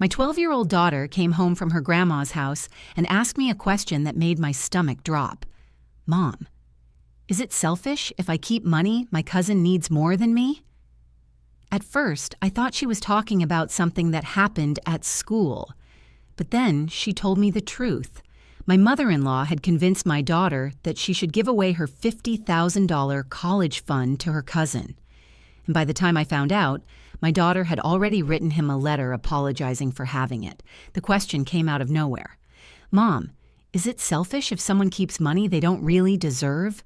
My 12-year-old daughter came home from her grandma's house and asked me a question that made my stomach drop. Mom, is it selfish if I keep money my cousin needs more than me? At first, I thought she was talking about something that happened at school. But then she told me the truth. My mother-in-law had convinced my daughter that she should give away her $50,000 college fund to her cousin. And by the time I found out, my daughter had already written him a letter apologizing for having it. The question came out of nowhere. Mom, is it selfish if someone keeps money they don't really deserve?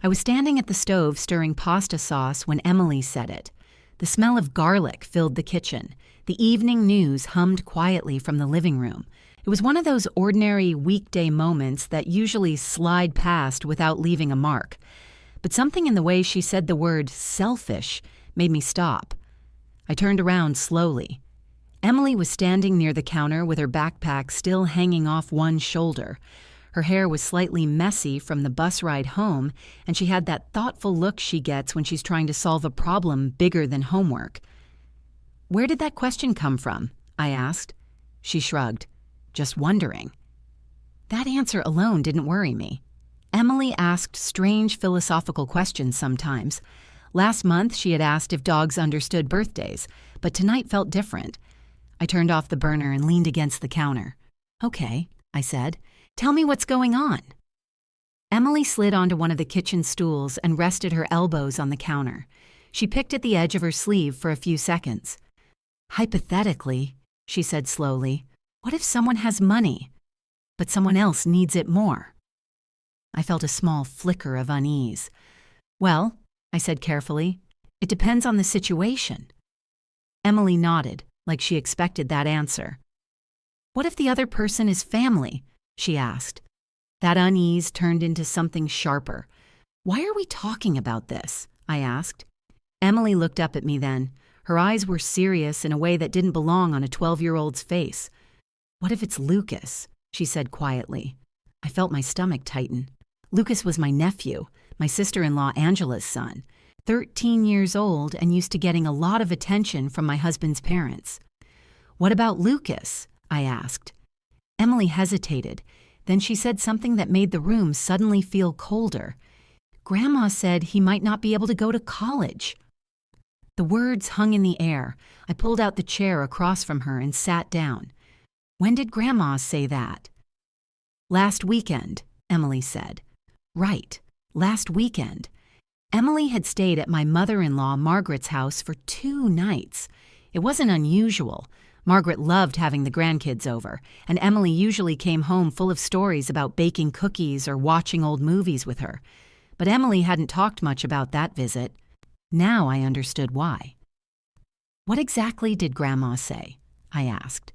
I was standing at the stove stirring pasta sauce when Emily said it. The smell of garlic filled the kitchen. The evening news hummed quietly from the living room. It was one of those ordinary weekday moments that usually slide past without leaving a mark. But something in the way she said the word selfish made me stop. I turned around slowly. Emily was standing near the counter with her backpack still hanging off one shoulder. Her hair was slightly messy from the bus ride home, and she had that thoughtful look she gets when she's trying to solve a problem bigger than homework. Where did that question come from? I asked. She shrugged. Just wondering. That answer alone didn't worry me. Emily asked strange philosophical questions sometimes. Last month, she had asked if dogs understood birthdays, but tonight felt different. I turned off the burner and leaned against the counter. Okay, I said. Tell me what's going on. Emily slid onto one of the kitchen stools and rested her elbows on the counter. She picked at the edge of her sleeve for a few seconds. Hypothetically, she said slowly, what if someone has money, but someone else needs it more? I felt a small flicker of unease. Well, I said carefully, it depends on the situation. Emily nodded, like she expected that answer. What if the other person is family? She asked. That unease turned into something sharper. Why are we talking about this? I asked. Emily looked up at me then. Her eyes were serious in a way that didn't belong on a 12-year-old's face. What if it's Lucas? She said quietly. I felt my stomach tighten. Lucas was my nephew, my sister-in-law Angela's son, 13 years old and used to getting a lot of attention from my husband's parents. What about Lucas? I asked. Emily hesitated. Then she said something that made the room suddenly feel colder. Grandma said he might not be able to go to college. The words hung in the air. I pulled out the chair across from her and sat down. When did Grandma say that? Last weekend, Emily said. Right, last weekend. Emily had stayed at my mother-in-law Margaret's house for 2 nights. It wasn't unusual. Margaret loved having the grandkids over, and Emily usually came home full of stories about baking cookies or watching old movies with her. But Emily hadn't talked much about that visit. Now I understood why. What exactly did Grandma say? I asked.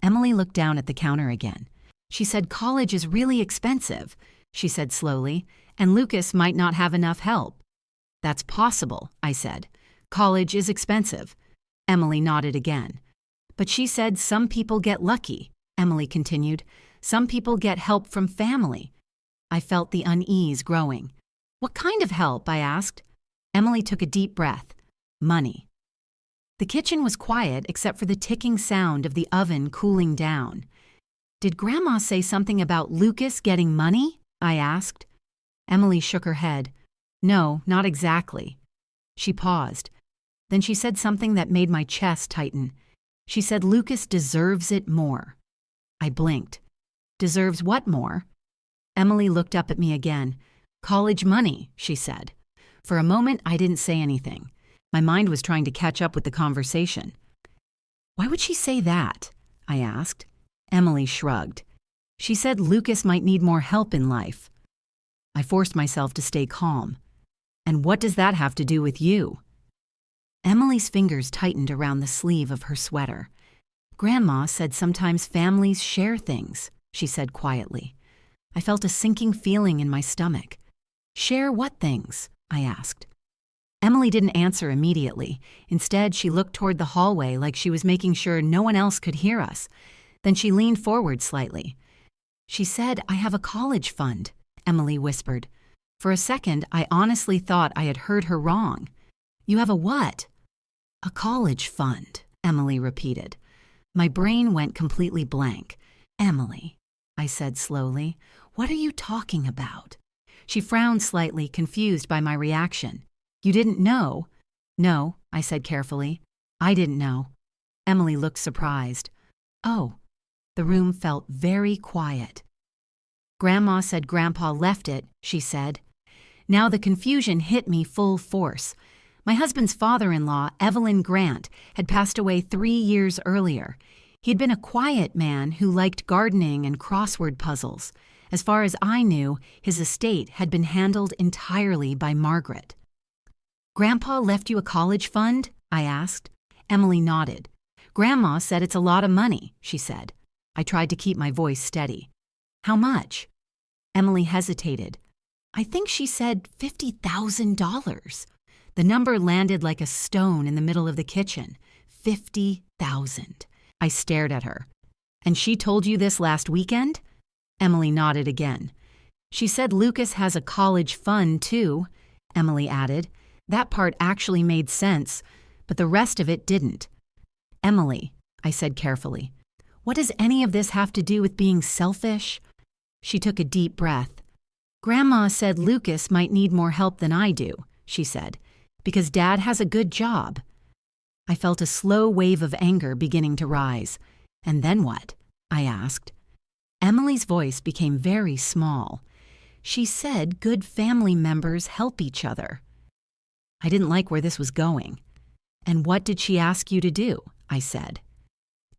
Emily looked down at the counter again. She said college is really expensive, she said slowly, and Lucas might not have enough help. That's possible, I said. College is expensive. Emily nodded again. But she said some people get lucky, Emily continued. Some people get help from family. I felt the unease growing. What kind of help? I asked. Emily took a deep breath. Money. The kitchen was quiet except for the ticking sound of the oven cooling down. Did Grandma say something about Lucas getting money? I asked. Emily shook her head. No, not exactly. She paused. Then she said something that made my chest tighten. She said Lucas deserves it more. I blinked. Deserves what more? Emily looked up at me again. College money, she said. For a moment, I didn't say anything. My mind was trying to catch up with the conversation. Why would she say that? I asked. Emily shrugged. She said Lucas might need more help in life. I forced myself to stay calm. And what does that have to do with you? Emily's fingers tightened around the sleeve of her sweater. Grandma said sometimes families share things, she said quietly. I felt a sinking feeling in my stomach. Share what things? I asked. Emily didn't answer immediately. Instead, she looked toward the hallway like she was making sure no one else could hear us. Then she leaned forward slightly. She said, I have a college fund, Emily whispered. For a second, I honestly thought I had heard her wrong. You have a what? A college fund, Emily repeated. My brain went completely blank. "Emily," I said slowly, "what are you talking about?" She frowned slightly, confused by my reaction. "You didn't know?" "No," I said carefully. "I didn't know." Emily looked surprised. "Oh." The room felt very quiet. "Grandma said Grandpa left it," she said. Now the confusion hit me full force. My husband's father-in-law, Evelyn Grant, had passed away 3 years earlier. He'd been a quiet man who liked gardening and crossword puzzles. As far as I knew, his estate had been handled entirely by Margaret. "Grandpa left you a college fund?" I asked. Emily nodded. "Grandma said it's a lot of money," she said. I tried to keep my voice steady. "How much?" Emily hesitated. "I think she said $50,000. The number landed like a stone in the middle of the kitchen. 50,000. I stared at her. "And she told you this last weekend?" Emily nodded again. "She said Lucas has a college fund, too," Emily added. That part actually made sense, but the rest of it didn't. "Emily," I said carefully, "what does any of this have to do with being selfish?" She took a deep breath. "Grandma said Lucas might need more help than I do," she said, "because Dad has a good job." I felt a slow wave of anger beginning to rise. "And then what?" I asked. Emily's voice became very small. "She said good family members help each other." I didn't like where this was going. "And what did she ask you to do?" I said.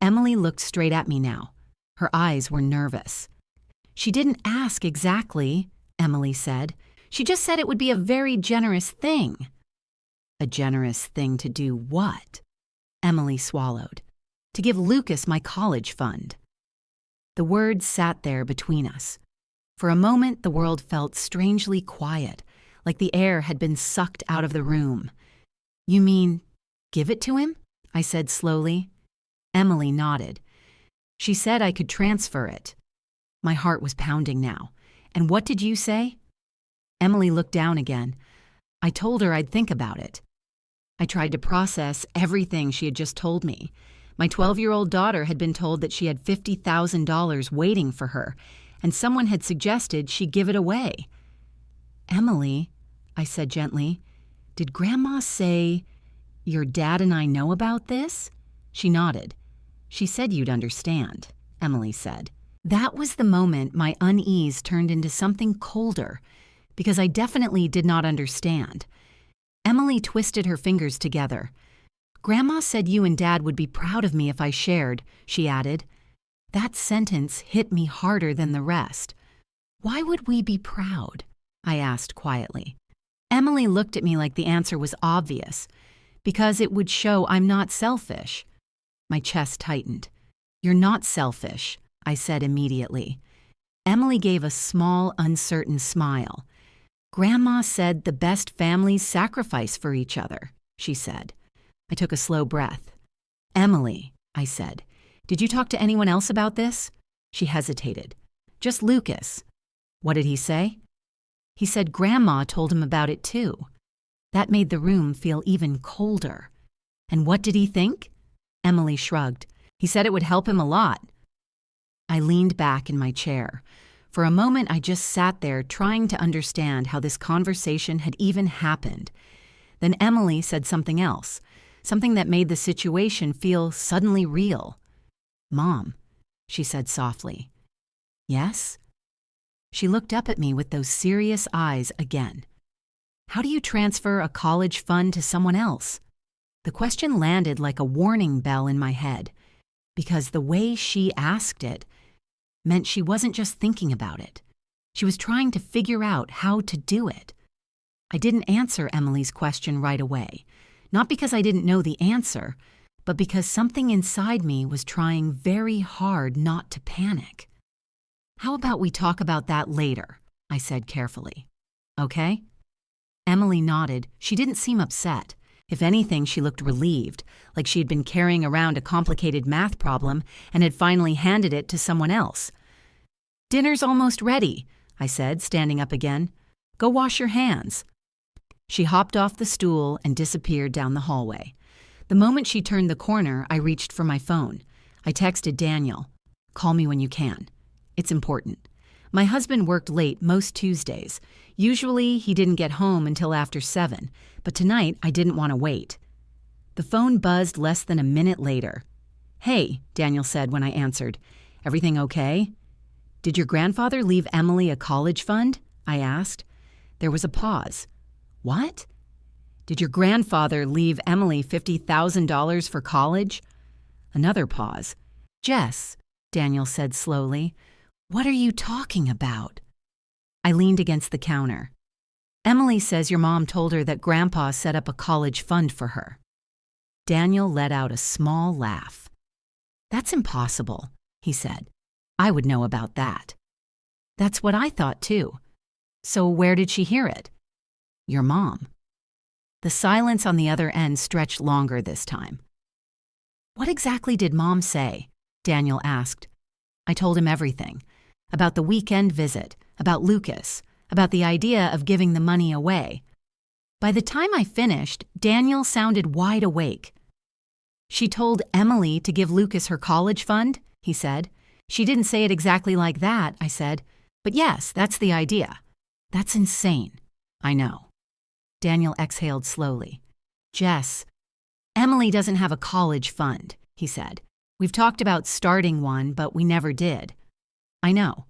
Emily looked straight at me now. Her eyes were nervous. "She didn't ask exactly," Emily said. "She just said it would be a very generous thing." "A generous thing to do what?" Emily swallowed. "To give Lucas my college fund." The words sat there between us. For a moment, the world felt strangely quiet, like the air had been sucked out of the room. "You mean, give it to him?" I said slowly. Emily nodded. "She said I could transfer it." My heart was pounding now. "And what did you say?" Emily looked down again. "I told her I'd think about it." I tried to process everything she had just told me. My 12-year-old daughter had been told that she had $50,000 waiting for her, and someone had suggested she give it away. "Emily," I said gently, "did Grandma say, 'Your dad and I know about this'?" She nodded. "She said you'd understand," Emily said. That was the moment my unease turned into something colder, because I definitely did not understand. Emily twisted her fingers together. "Grandma said you and Dad would be proud of me if I shared," she added. That sentence hit me harder than the rest. "Why would we be proud?" I asked quietly. Emily looked at me like the answer was obvious. "Because it would show I'm not selfish." My chest tightened. "You're not selfish," I said immediately. Emily gave a small, uncertain smile. "Grandma said the best families sacrifice for each other," she said. I took a slow breath. "Emily," I said, "did you talk to anyone else about this?" She hesitated. "Just Lucas." "What did he say?" "He said Grandma told him about it too." That made the room feel even colder. "And what did he think?" Emily shrugged. "He said it would help him a lot." I leaned back in my chair. For a moment, I just sat there trying to understand how this conversation had even happened. Then Emily said something else, something that made the situation feel suddenly real. "Mom," she said softly. "Yes?" She looked up at me with those serious eyes again. "How do you transfer a college fund to someone else?" The question landed like a warning bell in my head, because the way she asked it meant she wasn't just thinking about it. She was trying to figure out how to do it. I didn't answer Emily's question right away, not because I didn't know the answer, but because something inside me was trying very hard not to panic. "How about we talk about that later?" I said carefully. "Okay?" Emily nodded. She didn't seem upset. If anything, she looked relieved, like she had been carrying around a complicated math problem and had finally handed it to someone else. "Dinner's almost ready," I said, standing up again. "Go wash your hands." She hopped off the stool and disappeared down the hallway. The moment she turned the corner, I reached for my phone. I texted Daniel, "Call me when you can. It's important. My husband worked late most Tuesdays. Usually he didn't get home until after 7, but tonight I didn't want to wait." The phone buzzed less than a minute later. "Hey," Daniel said when I answered. "Everything okay?" "Did your grandfather leave Emily a college fund?" I asked. There was a pause. "What?" "Did your grandfather leave Emily $50,000 for college?" Another pause. "Jess," Daniel said slowly, "what are you talking about?" I leaned against the counter. "Emily says your mom told her that Grandpa set up a college fund for her." Daniel let out a small laugh. "That's impossible," he said. "I would know about that." "That's what I thought too. So where did she hear it?" "Your mom." The silence on the other end stretched longer this time. "What exactly did Mom say?" Daniel asked. I told him everything. About the weekend visit, about Lucas, about the idea of giving the money away. By the time I finished, Daniel sounded wide awake. "She told Emily to give Lucas her college fund," he said. "She didn't say it exactly like that," I said. "But yes, that's the idea." "That's insane." "I know." Daniel exhaled slowly. "Jess, Emily doesn't have a college fund," he said. "We've talked about starting one, but we never did." "I know.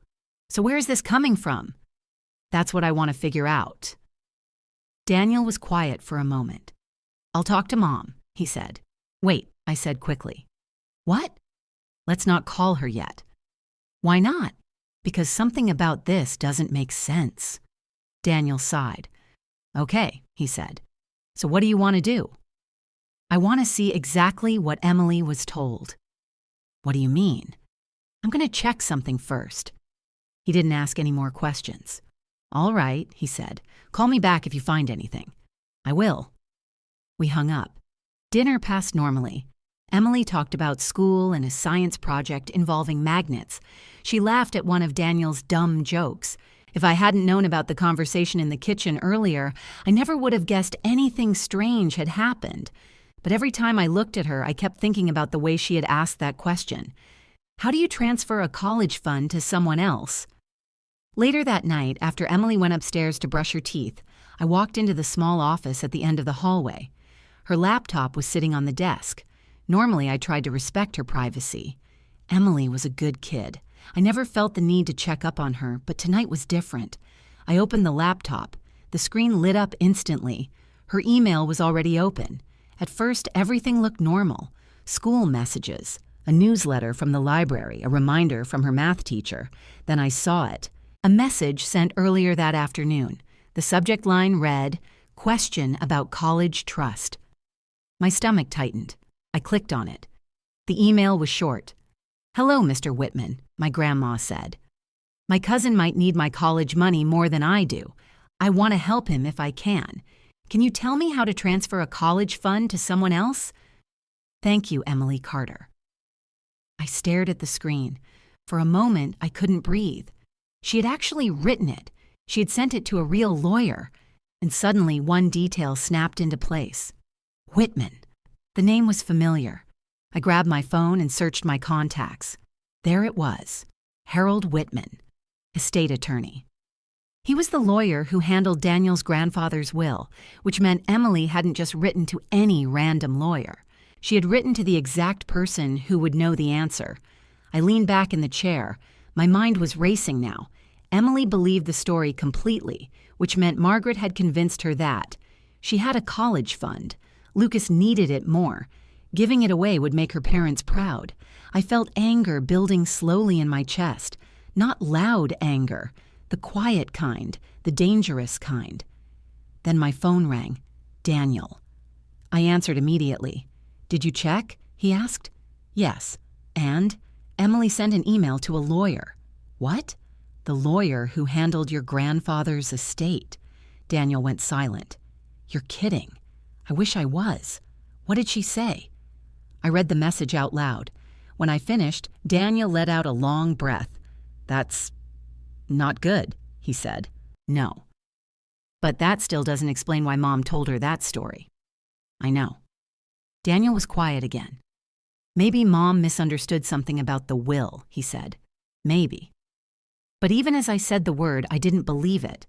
So where's this coming from?" "That's what I want to figure out." Daniel was quiet for a moment. "I'll talk to Mom," he said. "Wait," I said quickly. "What?" "Let's not call her yet." "Why not?" "Because something about this doesn't make sense." Daniel sighed. "Okay," he said. "So what do you want to do?" "I want to see exactly what Emily was told." "What do you mean?" "I'm going to check something first." He didn't ask any more questions. "All right," he said. "Call me back if you find anything." "I will." We hung up. Dinner passed normally. Emily talked about school and a science project involving magnets. She laughed at one of Daniel's dumb jokes. If I hadn't known about the conversation in the kitchen earlier, I never would have guessed anything strange had happened. But every time I looked at her, I kept thinking about the way she had asked that question. How do you transfer a college fund to someone else? Later that night, after Emily went upstairs to brush her teeth, I walked into the small office at the end of the hallway. Her laptop was sitting on the desk. Normally, I tried to respect her privacy. Emily was a good kid. I never felt the need to check up on her, but tonight was different. I opened the laptop. The screen lit up instantly. Her email was already open. At first, everything looked normal. School messages, a newsletter from the library, a reminder from her math teacher. Then I saw it. A message sent earlier that afternoon. The subject line read, "Question about college trust." My stomach tightened. I clicked on it. The email was short. "Hello, Mr. Whitman," my grandma said. "My cousin might need my college money more than I do. I want to help him if I can. Can you tell me how to transfer a college fund to someone else? Thank you, Emily Carter." I stared at the screen. For a moment, I couldn't breathe. She had actually written it. She had sent it to a real lawyer. And suddenly, one detail snapped into place. Whitman. The name was familiar. I grabbed my phone and searched my contacts. There it was. Harold Whitman, estate attorney. He was the lawyer who handled Daniel's grandfather's will, which meant Emily hadn't just written to any random lawyer. She had written to the exact person who would know the answer. I leaned back in the chair. My mind was racing now. Emily believed the story completely, which meant Margaret had convinced her that. She had a college fund. Lucas needed it more. Giving it away would make her parents proud. I felt anger building slowly in my chest. Not loud anger, the quiet kind, the dangerous kind. Then my phone rang. Daniel. I answered immediately. "Did you check?" he asked. "Yes." "And?" "Emily sent an email to a lawyer." "What?" "The lawyer who handled your grandfather's estate." Daniel went silent. "You're kidding." "I wish I was." "What did she say?" I read the message out loud. When I finished, Daniel let out a long breath. "That's not good," he said. "No." "But that still doesn't explain why Mom told her that story." "I know." Daniel was quiet again. Maybe Mom misunderstood something about the will, he said. Maybe. But even as I said the word, I didn't believe it.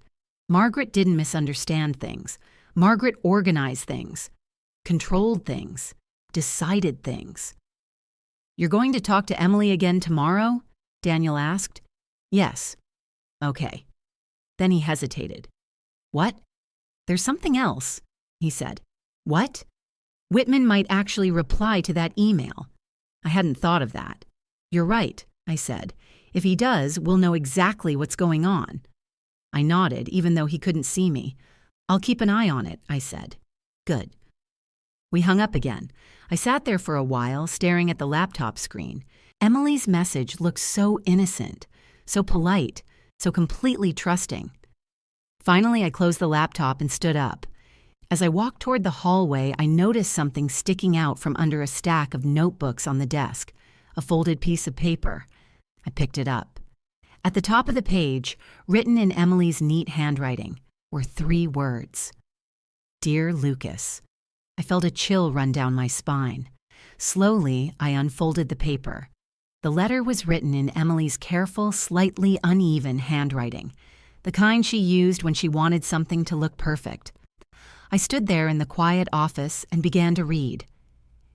Margaret didn't misunderstand things. Margaret organized things, controlled things, decided things. "You're going to talk to Emily again tomorrow?" Daniel asked. "Yes." "Okay." Then he hesitated. "What?" "There's something else," he said. "What?" "Whitman might actually reply to that email." "I hadn't thought of that." "You're right," I said. "If he does, we'll know exactly what's going on." I nodded, even though he couldn't see me. "I'll keep an eye on it," I said. "Good." We hung up again. I sat there for a while, staring at the laptop screen. Emily's message looked so innocent, so polite, so completely trusting. Finally, I closed the laptop and stood up. As I walked toward the hallway, I noticed something sticking out from under a stack of notebooks on the desk, a folded piece of paper. I picked it up. At the top of the page, written in Emily's neat handwriting, were 3 words. "Dear Lucas." I felt a chill run down my spine. Slowly, I unfolded the paper. The letter was written in Emily's careful, slightly uneven handwriting, the kind she used when she wanted something to look perfect. I stood there in the quiet office and began to read.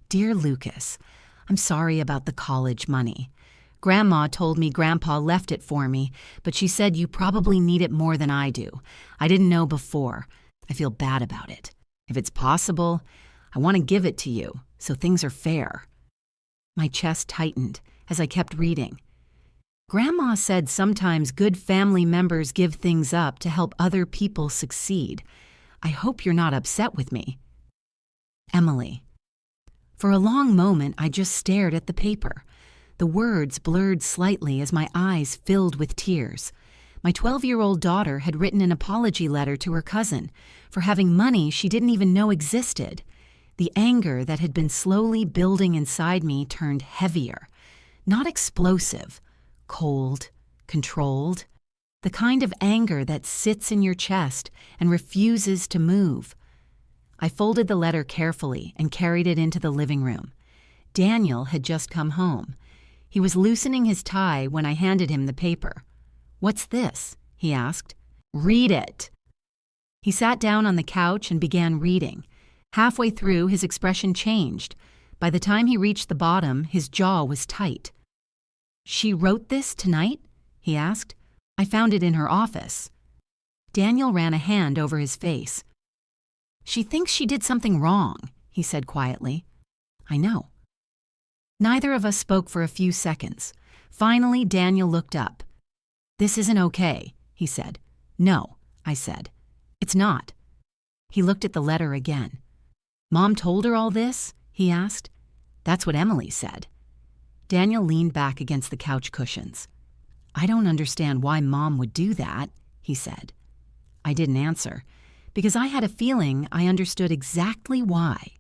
"Dear Lucas, I'm sorry about the college money. Grandma told me Grandpa left it for me, but she said you probably need it more than I do. I didn't know before. I feel bad about it. If it's possible, I want to give it to you, so things are fair." My chest tightened as I kept reading. "Grandma said sometimes good family members give things up to help other people succeed. I hope you're not upset with me. Emily." For a long moment, I just stared at the paper. The words blurred slightly as my eyes filled with tears. My 12-year-old daughter had written an apology letter to her cousin for having money she didn't even know existed. The anger that had been slowly building inside me turned heavier, not explosive, cold, controlled. The kind of anger that sits in your chest and refuses to move. I folded the letter carefully and carried it into the living room. Daniel had just come home. He was loosening his tie when I handed him the paper. "What's this?" he asked. "Read it." He sat down on the couch and began reading. Halfway through, his expression changed. By the time he reached the bottom, his jaw was tight. "She wrote this tonight?" he asked. "I found it in her office." Daniel ran a hand over his face. "She thinks she did something wrong," he said quietly. "I know." Neither of us spoke for a few seconds. Finally, Daniel looked up. "This isn't okay," he said. "No," I said. "It's not." He looked at the letter again. "Mom told her all this?" he asked. "That's what Emily said." Daniel leaned back against the couch cushions. "I don't understand why Mom would do that," he said. I didn't answer, because I had a feeling I understood exactly why.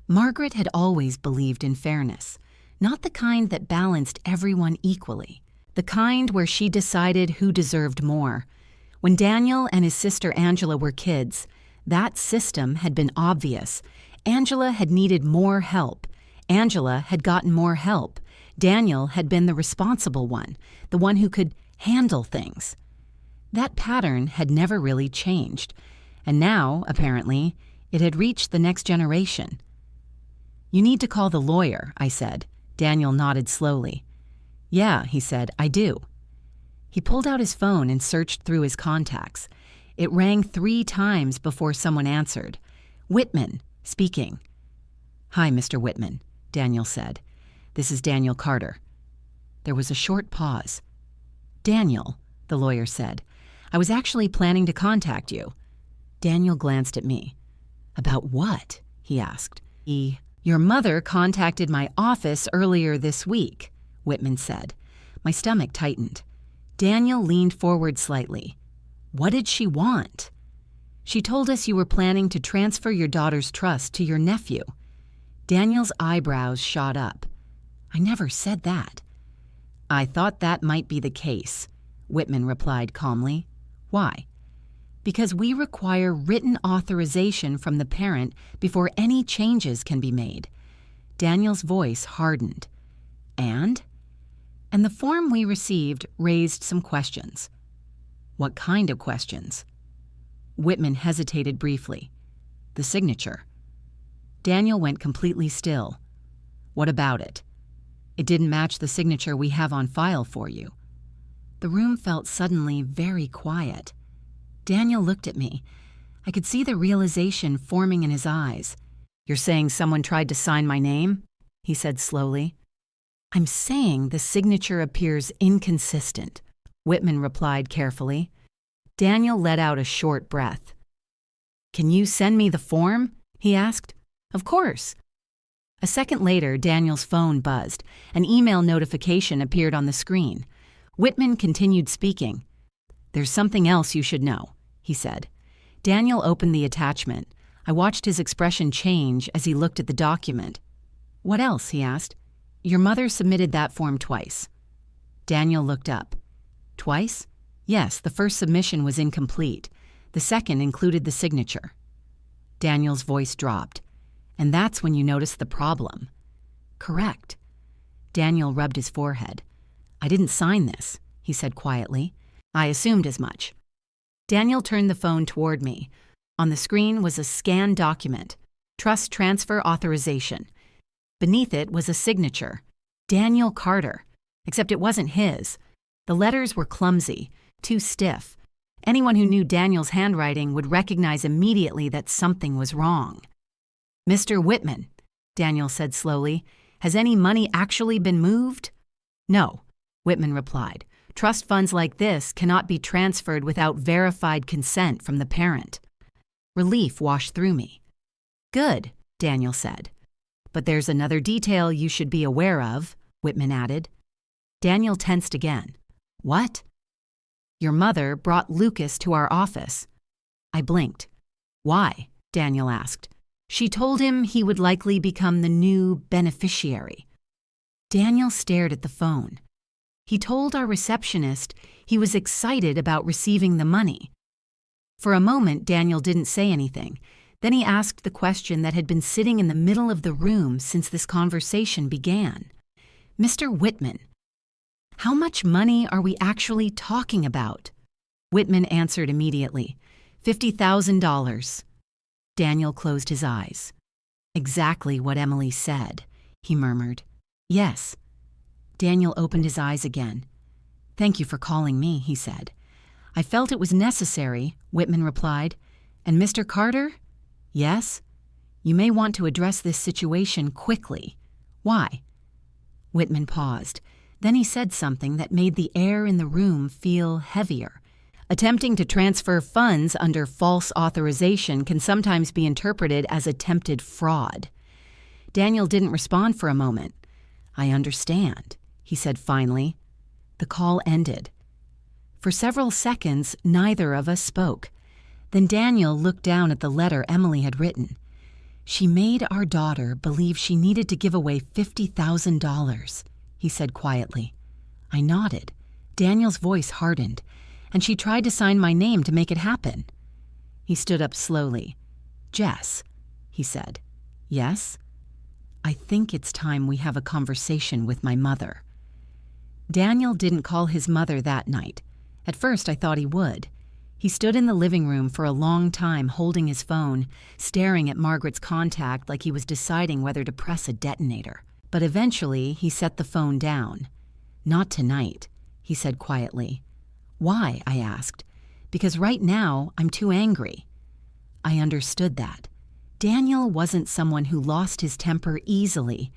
Margaret had always believed in fairness, not the kind that balanced everyone equally, the kind where she decided who deserved more. When Daniel and his sister Angela were kids, that system had been obvious. Angela had needed more help. Angela had gotten more help. Daniel had been the responsible one, the one who could handle things. That pattern had never really changed, and now, apparently, it had reached the next generation. "You need to call the lawyer," I said. Daniel nodded slowly. "Yeah," he said, "I do." He pulled out his phone and searched through his contacts. It rang 3 times before someone answered. "Whitman, speaking." "Hi, Mr. Whitman," Daniel said. "This is Daniel Carter." There was a short pause. "Daniel," the lawyer said, "I was actually planning to contact you." Daniel glanced at me. "About what?" he asked. "Your mother contacted my office earlier this week," Whitman said. My stomach tightened. Daniel leaned forward slightly. "What did she want?" "She told us you were planning to transfer your daughter's trust to your nephew." Daniel's eyebrows shot up. "I never said that." "I thought that might be the case," Whitman replied calmly. "Why?" "Because we require written authorization from the parent before any changes can be made." Daniel's voice hardened. And? And the form we received raised some questions. What kind of questions? Whitman hesitated briefly. The signature. Daniel went completely still. What about it? It didn't match the signature we have on file for you. The room felt suddenly very quiet. Daniel looked at me. I could see the realization forming in his eyes. You're saying someone tried to sign my name? He said slowly. I'm saying the signature appears inconsistent, Whitman replied carefully. Daniel let out a short breath. Can you send me the form? He asked. Of course. A second later, Daniel's phone buzzed. An email notification appeared on the screen. Whitman continued speaking. There's something else you should know, he said. Daniel opened the attachment. I watched his expression change as he looked at the document. What else? He asked. Your mother submitted that form twice. Daniel looked up. Twice? Yes, the first submission was incomplete. The second included the signature. Daniel's voice dropped. And that's when you noticed the problem. Correct. Daniel rubbed his forehead. I didn't sign this, he said quietly. I assumed as much. Daniel turned the phone toward me. On the screen was a scanned document, Trust Transfer Authorization. Beneath it was a signature, Daniel Carter, except it wasn't his. The letters were clumsy, too stiff. Anyone who knew Daniel's handwriting would recognize immediately that something was wrong. Mr. Whitman, Daniel said slowly, has any money actually been moved? No, Whitman replied. Trust funds like this cannot be transferred without verified consent from the parent. Relief washed through me. Good, Daniel said. But there's another detail you should be aware of, Whitman added. Daniel tensed again. What? Your mother brought Lucas to our office. I blinked. Why? Daniel asked. She told him he would likely become the new beneficiary. Daniel stared at the phone. He told our receptionist he was excited about receiving the money. For a moment, Daniel didn't say anything. Then he asked the question that had been sitting in the middle of the room since this conversation began. Mr. Whitman, how much money are we actually talking about? Whitman answered immediately. $50,000. Daniel closed his eyes. Exactly what Emily said, he murmured. Yes. Daniel opened his eyes again. Thank you for calling me, he said. I felt it was necessary, Whitman replied. And Mr. Carter? Yes? You may want to address this situation quickly. Why? Whitman paused. Then he said something that made the air in the room feel heavier. Attempting to transfer funds under false authorization can sometimes be interpreted as attempted fraud. Daniel didn't respond for a moment. I understand, he said finally. The call ended. For several seconds, neither of us spoke. Then Daniel looked down at the letter Emily had written. She made our daughter believe she needed to give away $50,000, he said quietly. I nodded. Daniel's voice hardened, and she tried to sign my name to make it happen. He stood up slowly. Jess, he said. Yes? I think it's time we have a conversation with my mother. Daniel didn't call his mother that night. At first, I thought he would. He stood in the living room for a long time holding his phone, staring at Margaret's contact like he was deciding whether to press a detonator. But eventually, he set the phone down. Not tonight, he said quietly. Why? I asked. Because right now, I'm too angry. I understood that. Daniel wasn't someone who lost his temper easily.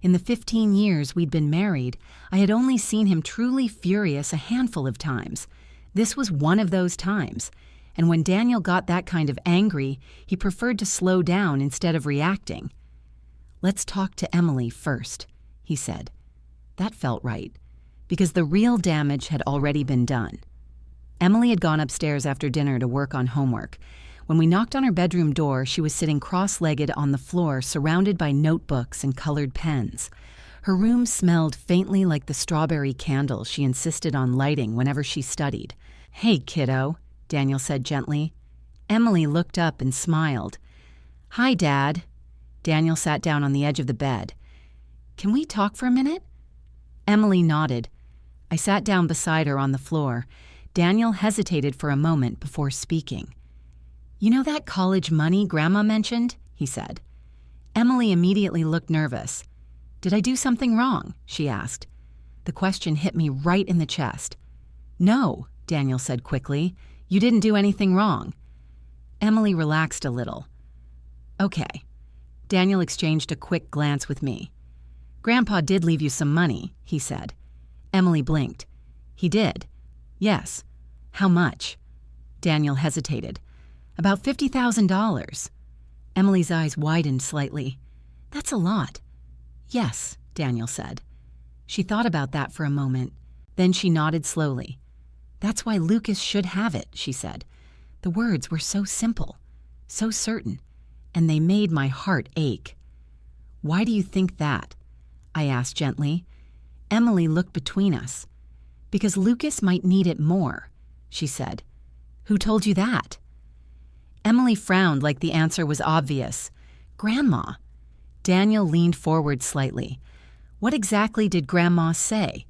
In the 15 years we'd been married, I had only seen him truly furious a handful of times. This was one of those times, and when Daniel got that kind of angry, he preferred to slow down instead of reacting. Let's talk to Emily first, he said. That felt right, because the real damage had already been done. Emily had gone upstairs after dinner to work on homework. When we knocked on her bedroom door, she was sitting cross-legged on the floor, surrounded by notebooks and colored pens. Her room smelled faintly like the strawberry candles she insisted on lighting whenever she studied. Hey, kiddo, Daniel said gently. Emily looked up and smiled. Hi, Dad. Daniel sat down on the edge of the bed. can we talk for a minute?" Emily nodded. I sat down beside her on the floor. Daniel hesitated for a moment before speaking. "You know that college money Grandma mentioned?" he said. Emily immediately looked nervous. "Did I do something wrong?" she asked. The question hit me right in the chest. "No," Daniel said quickly. "You didn't do anything wrong." Emily relaxed a little. "Okay." Daniel exchanged a quick glance with me. "Grandpa did leave you some money," he said. Emily blinked. "He did?" "Yes." "How much?" Daniel hesitated. "About $50,000. Emily's eyes widened slightly. "That's a lot." "Yes," Daniel said. She thought about that for a moment. Then she nodded slowly. "That's why Lucas should have it," she said. The words were so simple, so certain, and they made my heart ache. "Why do you think that?" I asked gently. Emily looked between us. "Because Lucas might need it more," she said. "Who told you that?" Emily frowned like the answer was obvious. "Grandma." Daniel leaned forward slightly. "What exactly did Grandma say?"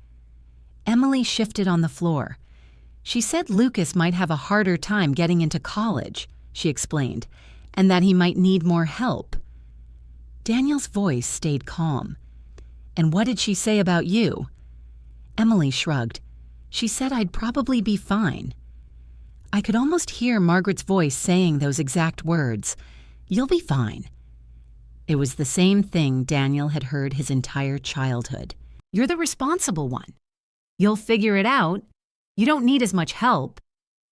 Emily shifted on the floor. "She said Lucas might have a harder time getting into college," she explained, "and that he might need more help." Daniel's voice stayed calm. "And what did she say about you?" Emily shrugged. "She said I'd probably be fine." I could almost hear Margaret's voice saying those exact words. "You'll be fine." It was the same thing Daniel had heard his entire childhood. "You're the responsible one. You'll figure it out. You don't need as much help."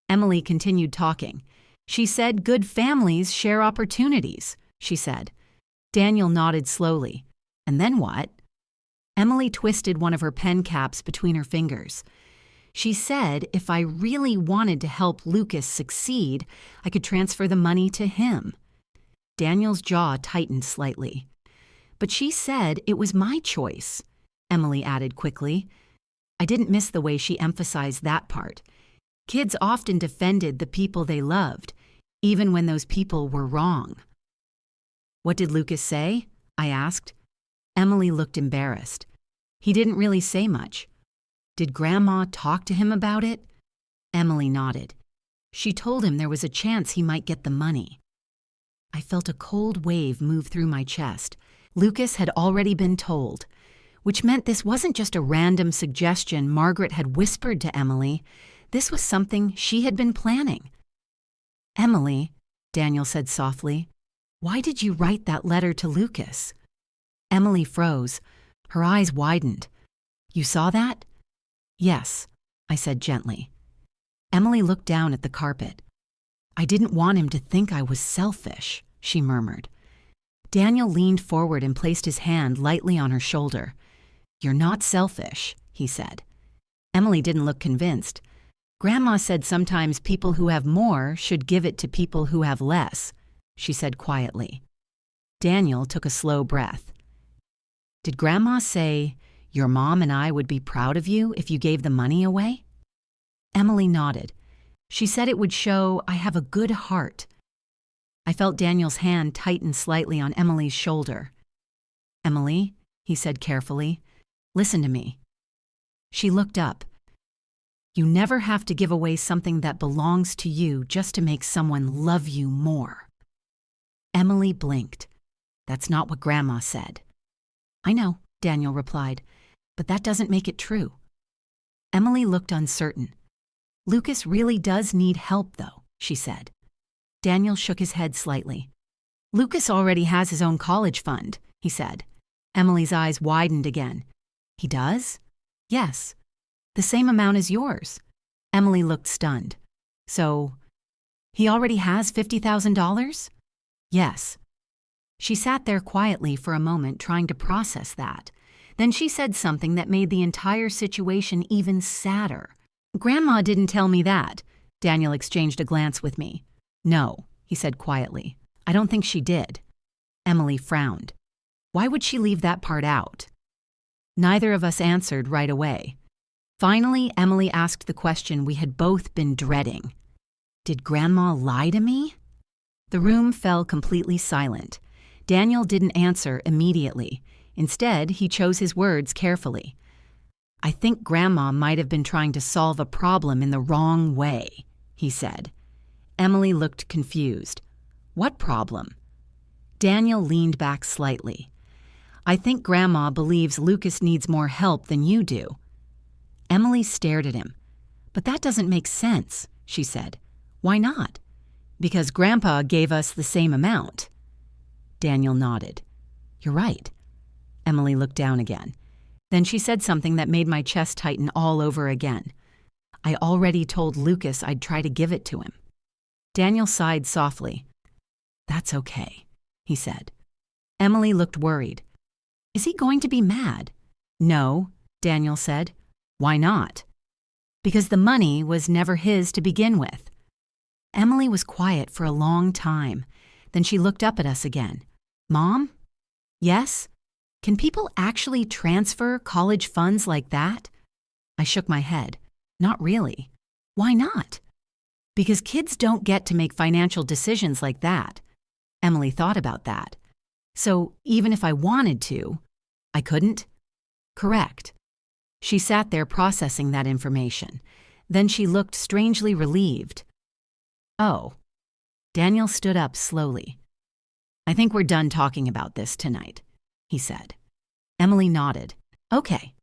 Emily continued talking. "She said good families share opportunities," she said. Daniel nodded slowly. "And then what?" Emily twisted one of her pen caps between her fingers. "She said if I really wanted to help Lucas succeed, I could transfer the money to him." Daniel's jaw tightened slightly. "But she said it was my choice," Emily added quickly. I didn't miss the way she emphasized that part. Kids often defended the people they loved, even when those people were wrong. "What did Lucas say?" I asked. Emily looked embarrassed. "He didn't really say much." "Did Grandma talk to him about it?" Emily nodded. "She told him there was a chance he might get the money." I felt a cold wave move through my chest. Lucas had already been told, which meant this wasn't just a random suggestion Margaret had whispered to Emily. This was something she had been planning. "Emily," Daniel said softly, "why did you write that letter to Lucas?" Emily froze. Her eyes widened. "You saw that?" "Yes," I said gently. Emily looked down at the carpet. "I didn't want him to think I was selfish," she murmured. Daniel leaned forward and placed his hand lightly on her shoulder. "You're not selfish," he said. Emily didn't look convinced. "Grandma said sometimes people who have more should give it to people who have less," she said quietly. Daniel took a slow breath. "Did Grandma say, your mom and I would be proud of you if you gave the money away?" Emily nodded. "She said it would show I have a good heart." I felt Daniel's hand tighten slightly on Emily's shoulder. "Emily," he said carefully, "listen to me." She looked up. "You never have to give away something that belongs to you just to make someone love you more." Emily blinked. "That's not what Grandma said." "I know," Daniel replied, "but that doesn't make it true." Emily looked uncertain. "Lucas really does need help, though," she said. Daniel shook his head slightly. "Lucas already has his own college fund," he said. Emily's eyes widened again. "He does?" "Yes. The same amount as yours." Emily looked stunned. "So, he already has $50,000? "Yes." She sat there quietly for a moment trying to process that. Then she said something that made the entire situation even sadder. "Grandma didn't tell me that." Daniel exchanged a glance with me. "No," he said quietly. "I don't think she did." Emily frowned. "Why would she leave that part out?" Neither of us answered right away. Finally, Emily asked the question we had both been dreading. "Did Grandma lie to me?" The room fell completely silent. Daniel didn't answer immediately. Instead, he chose his words carefully. "I think Grandma might have been trying to solve a problem in the wrong way," he said. Emily looked confused. "What problem?" Daniel leaned back slightly. "I think Grandma believes Lucas needs more help than you do." Emily stared at him. "But that doesn't make sense," she said. "Why not?" "Because Grandpa gave us the same amount." Daniel nodded. "You're right." Emily looked down again. Then she said something that made my chest tighten all over again. "I already told Lucas I'd try to give it to him." Daniel sighed softly. "That's okay," he said. Emily looked worried. "Is he going to be mad?" "No," Daniel said. "Why not?" "Because the money was never his to begin with." Emily was quiet for a long time. Then she looked up at us again. "Mom?" "Yes?" "Can people actually transfer college funds like that?" I shook my head. "Not really." "Why not?" "Because kids don't get to make financial decisions like that." Emily thought about that. "So even if I wanted to, I couldn't?" "Correct." She sat there processing that information. Then she looked strangely relieved. "Oh." Daniel stood up slowly. "I think we're done talking about this tonight," he said. Emily nodded. "Okay."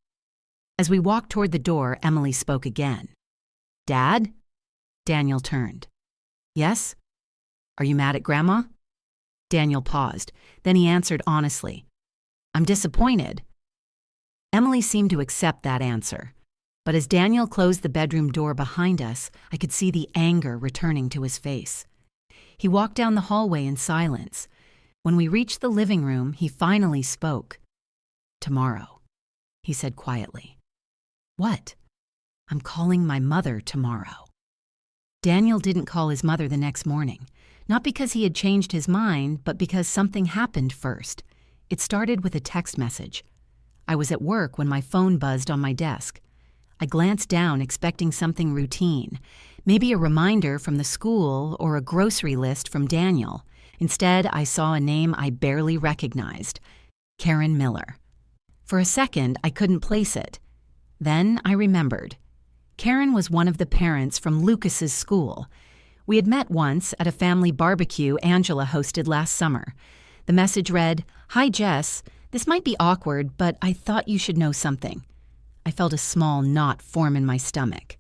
As we walked toward the door, Emily spoke again. "Dad?" Daniel turned. "Yes?" "Are you mad at Grandma?" Daniel paused. Then he answered honestly. "I'm disappointed." Emily seemed to accept that answer. But as Daniel closed the bedroom door behind us, I could see the anger returning to his face. He walked down the hallway in silence. When we reached the living room, he finally spoke. "Tomorrow," he said quietly. "What?" "I'm calling my mother tomorrow." Daniel didn't call his mother the next morning, not because he had changed his mind, but because something happened first. It started with a text message. I was at work when my phone buzzed on my desk. I glanced down expecting something routine, maybe a reminder from the school or a grocery list from Daniel. Instead, I saw a name I barely recognized, Karen Miller. For a second, I couldn't place it. Then I remembered. Karen was one of the parents from Lucas's school. We had met once at a family barbecue Angela hosted last summer. The message read, "Hi Jess, this might be awkward, but I thought you should know something." I felt a small knot form in my stomach.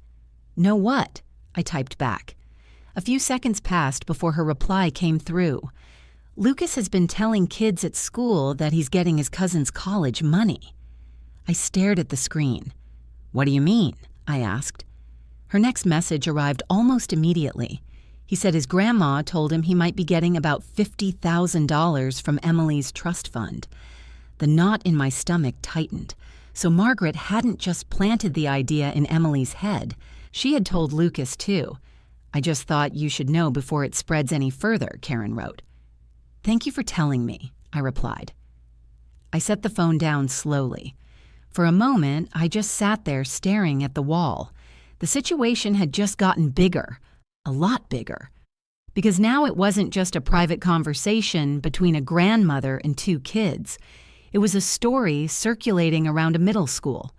"Know what?" I typed back. A few seconds passed before her reply came through. "Lucas has been telling kids at school that he's getting his cousin's college money." I stared at the screen. "What do you mean?" I asked. Her next message arrived almost immediately. He said his grandma told him he might be getting about $50,000 from Emily's trust fund. The knot in my stomach tightened. So Margaret hadn't just planted the idea in Emily's head. She had told Lucas too. "I just thought you should know before it spreads any further," Karen wrote. "Thank you for telling me," I replied. I set the phone down slowly. For a moment, I just sat there staring at the wall. The situation had just gotten bigger, a lot bigger. Because now it wasn't just a private conversation between a grandmother and two kids. It was a story circulating around a middle school.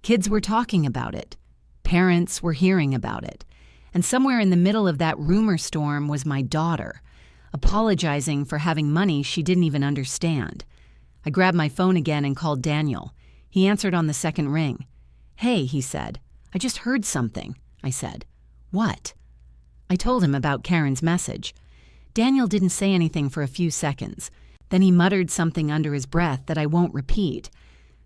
Kids were talking about it. Parents were hearing about it. And somewhere in the middle of that rumor storm was my daughter, apologizing for having money she didn't even understand. I grabbed my phone again and called Daniel. He answered on the second ring. "Hey," he said. "I just heard something," I said. "What?" I told him about Karen's message. Daniel didn't say anything for a few seconds. Then he muttered something under his breath that I won't repeat.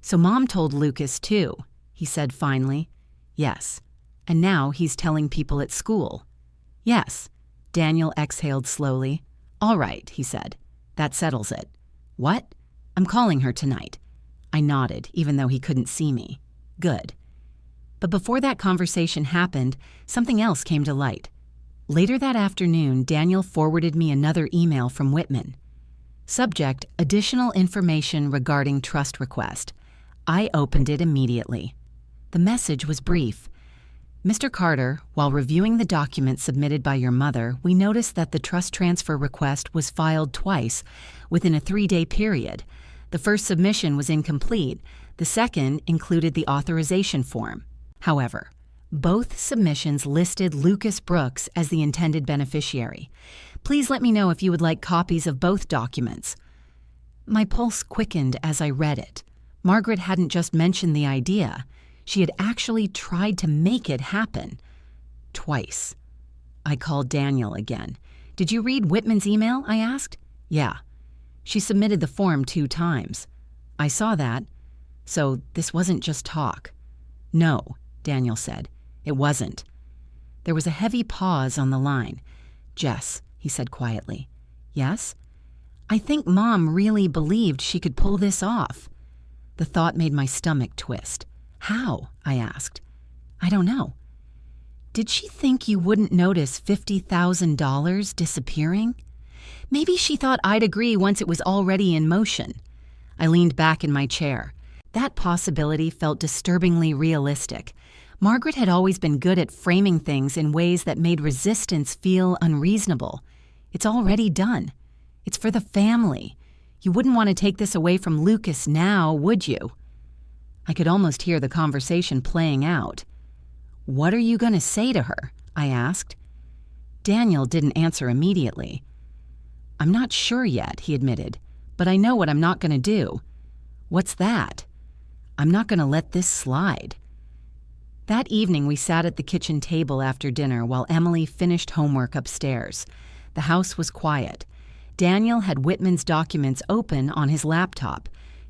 "So Mom told Lucas too," he said finally. "Yes. And now he's telling people at school." "Yes." Daniel exhaled slowly. "All right," he said. "That settles it." "What?" "I'm calling her tonight." I nodded, even though he couldn't see me. "Good." But before that conversation happened, something else came to light. Later that afternoon, Daniel forwarded me another email from Whitman. Subject, additional information regarding trust request. I opened it immediately. The message was brief. "Mr. Carter, while reviewing the document submitted by your mother, we noticed that the trust transfer request was filed twice within a 3-day period. The first submission was incomplete. The second included the authorization form. However, both submissions listed Lucas Brooks as the intended beneficiary. Please let me know if you would like copies of both documents. My pulse quickened as I read it. Margaret hadn't just mentioned the idea. She had actually tried to make it happen. Twice. I called Daniel again. "Did you read Whitman's email?" I asked. "Yeah." "She submitted the form 2 times." "I saw that. So this wasn't just talk." "No," Daniel said. "It wasn't." There was a heavy pause on the line. "Jess," he said quietly. "Yes?" "I think Mom really believed she could pull this off." The thought made my stomach twist. "How?" I asked. "I don't know." "Did she think you wouldn't notice $50,000 disappearing? Maybe she thought I'd agree once it was already in motion." I leaned back in my chair. That possibility felt disturbingly realistic. Margaret had always been good at framing things in ways that made resistance feel unreasonable. It's already done. It's for the family. You wouldn't want to take this away from Lucas now, would you? I could almost hear the conversation playing out. "What are you going to say to her?" I asked. Daniel didn't answer immediately. "I'm not sure yet," he admitted, "but I know what I'm not going to do." "What's that?" "I'm not going to let this slide." That evening we sat at the kitchen table after dinner while Emily finished homework upstairs. The house was quiet. Daniel had Whitman's documents open on his laptop.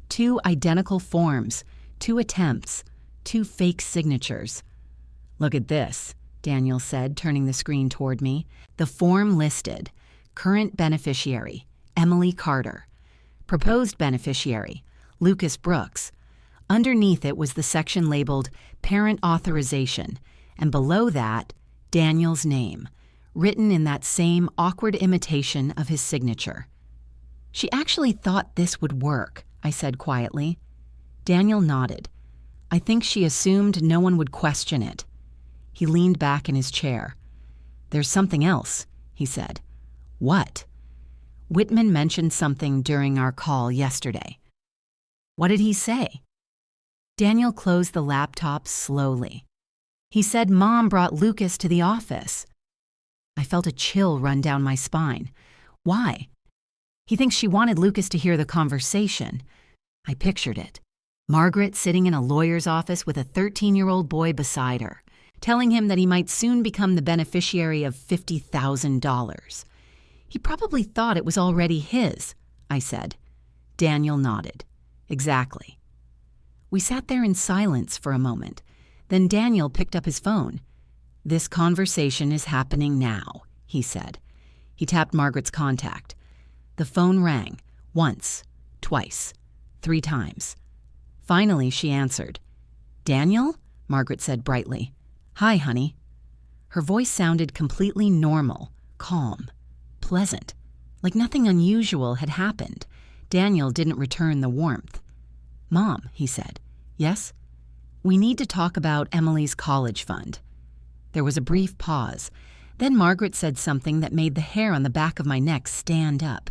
2 identical forms, 2 attempts, 2 fake signatures. "Look at this," Daniel said, turning the screen toward me. The form listed: current beneficiary, Emily Carter. Proposed beneficiary, Lucas Brooks. Underneath it was the section labeled Parent Authorization, and below that, Daniel's name, written in that same awkward imitation of his signature. "She actually thought this would work," I said quietly. Daniel nodded. "I think she assumed no one would question it." He leaned back in his chair. "There's something else," he said. "What?" "Whitman mentioned something during our call yesterday." "What did he say?" Daniel closed the laptop slowly. "He said Mom brought Lucas to the office." I felt a chill run down my spine. "Why?" "He thinks she wanted Lucas to hear the conversation." I pictured it. Margaret sitting in a lawyer's office with a 13-year-old boy beside her, telling him that he might soon become the beneficiary of $50,000. "He probably thought it was already his," I said. Daniel nodded. "Exactly." We sat there in silence for a moment. Then Daniel picked up his phone. "This conversation is happening now," he said. He tapped Margaret's contact. The phone rang, once, twice, 3 times. Finally, she answered. "Daniel?" Margaret said brightly. "Hi, honey." Her voice sounded completely normal, calm, pleasant, like nothing unusual had happened. Daniel didn't return the warmth. "Mom," he said. "Yes?" "We need to talk about Emily's college fund." There was a brief pause. Then Margaret said something that made the hair on the back of my neck stand up.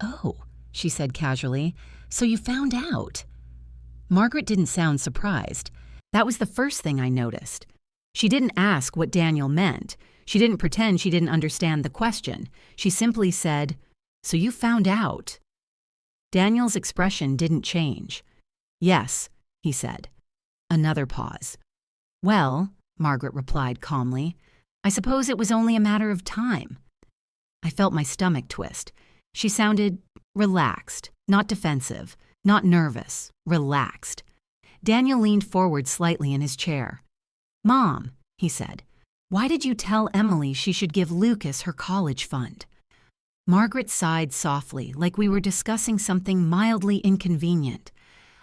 "Oh," she said casually, "so you found out." Margaret didn't sound surprised. That was the first thing I noticed. She didn't ask what Daniel meant. She didn't pretend she didn't understand the question. She simply said, "So you found out." Daniel's expression didn't change. "Yes," he said. Another pause. "Well," Margaret replied calmly, "I suppose it was only a matter of time." I felt my stomach twist. She sounded relaxed, not defensive, not nervous, relaxed. Daniel leaned forward slightly in his chair. "Mom," he said, "why did you tell Emily she should give Lucas her college fund?" Margaret sighed softly, like we were discussing something mildly inconvenient.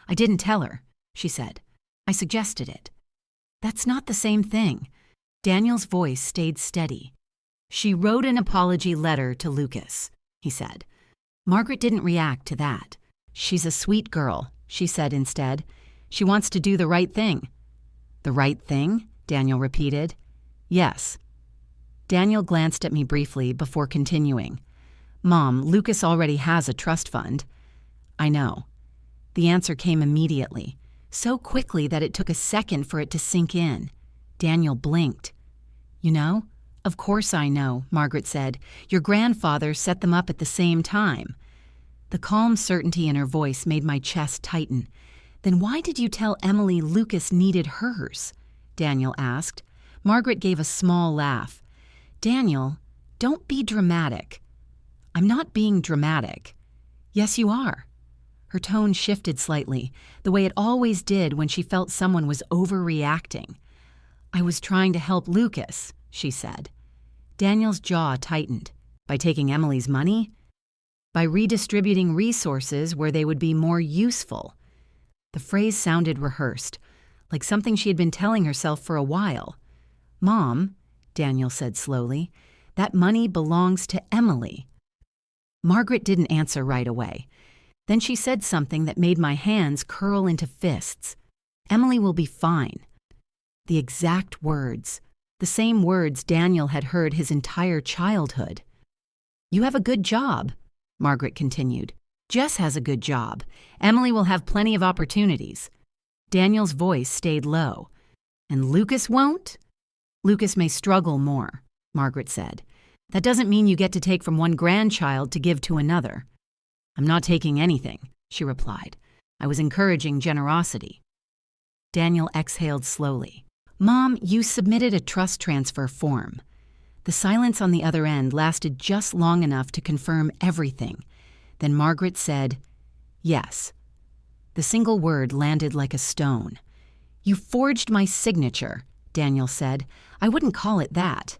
"I didn't tell her," she said. "I suggested it." "That's not the same thing." Daniel's voice stayed steady. "She wrote an apology letter to Lucas," he said. Margaret didn't react to that. "She's a sweet girl," she said instead. "She wants to do the right thing." "The right thing?" Daniel repeated. "Yes." Daniel glanced at me briefly before continuing. "Mom, Lucas already has a trust fund." "I know." The answer came immediately, so quickly that it took a second for it to sink in. Daniel blinked. "You know?" "Of course I know," Margaret said. "Your grandfather set them up at the same time." The calm certainty in her voice made my chest tighten. "Then why did you tell Emily Lucas needed hers?" Daniel asked. Margaret gave a small laugh. "Daniel, don't be dramatic." "I'm not being dramatic." "Yes, you are." Her tone shifted slightly, the way it always did when she felt someone was overreacting. "I was trying to help Lucas," she said. Daniel's jaw tightened. "By taking Emily's money?" "By redistributing resources where they would be more useful." The phrase sounded rehearsed, like something she had been telling herself for a while. "Mom," Daniel said slowly, "that money belongs to Emily." Margaret didn't answer right away. Then she said something that made my hands curl into fists. "Emily will be fine." The exact words. The same words Daniel had heard his entire childhood. "You have a good job," Margaret continued. "Jess has a good job. Emily will have plenty of opportunities." Daniel's voice stayed low. "And Lucas won't?" "Lucas may struggle more," Margaret said. "That doesn't mean you get to take from one grandchild to give to another." "I'm not taking anything," she replied. "I was encouraging generosity." Daniel exhaled slowly. "Mom, you submitted a trust transfer form." The silence on the other end lasted just long enough to confirm everything. Then Margaret said, "Yes." The single word landed like a stone. "You forged my signature," Daniel said. "I wouldn't call it that."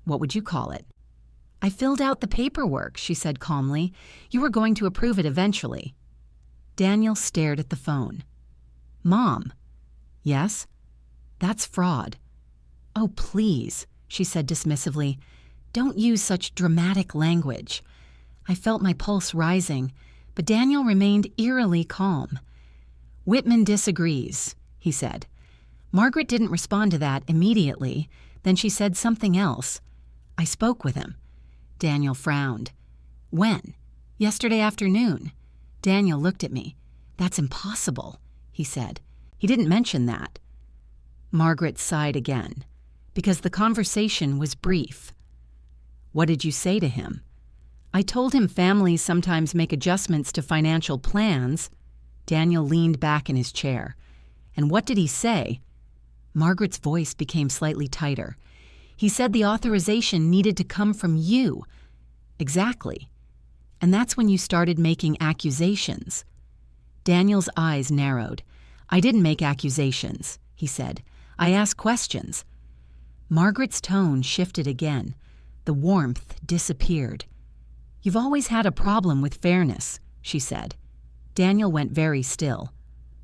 "What would you call it?" "I filled out the paperwork," she said calmly. "You were going to approve it eventually." Daniel stared at the phone. "Mom." "Yes?" "That's fraud." "Oh, please," she said dismissively. "Don't use such dramatic language." I felt my pulse rising, but Daniel remained eerily calm. "Whitman disagrees," he said. Margaret didn't respond to that immediately. Then she said something else. "I spoke with him." Daniel frowned. "When?" "Yesterday afternoon." Daniel looked at me. "That's impossible," he said. "He didn't mention that." Margaret sighed again, because the conversation was brief. "What did you say to him?" "I told him families sometimes make adjustments to financial plans." Daniel leaned back in his chair. "And what did he say?" Margaret's voice became slightly tighter. "He said the authorization needed to come from you." "Exactly. And that's when you started making accusations." Daniel's eyes narrowed. "I didn't make accusations," he said. "I asked questions." Margaret's tone shifted again. The warmth disappeared. "You've always had a problem with fairness," she said. Daniel went very still.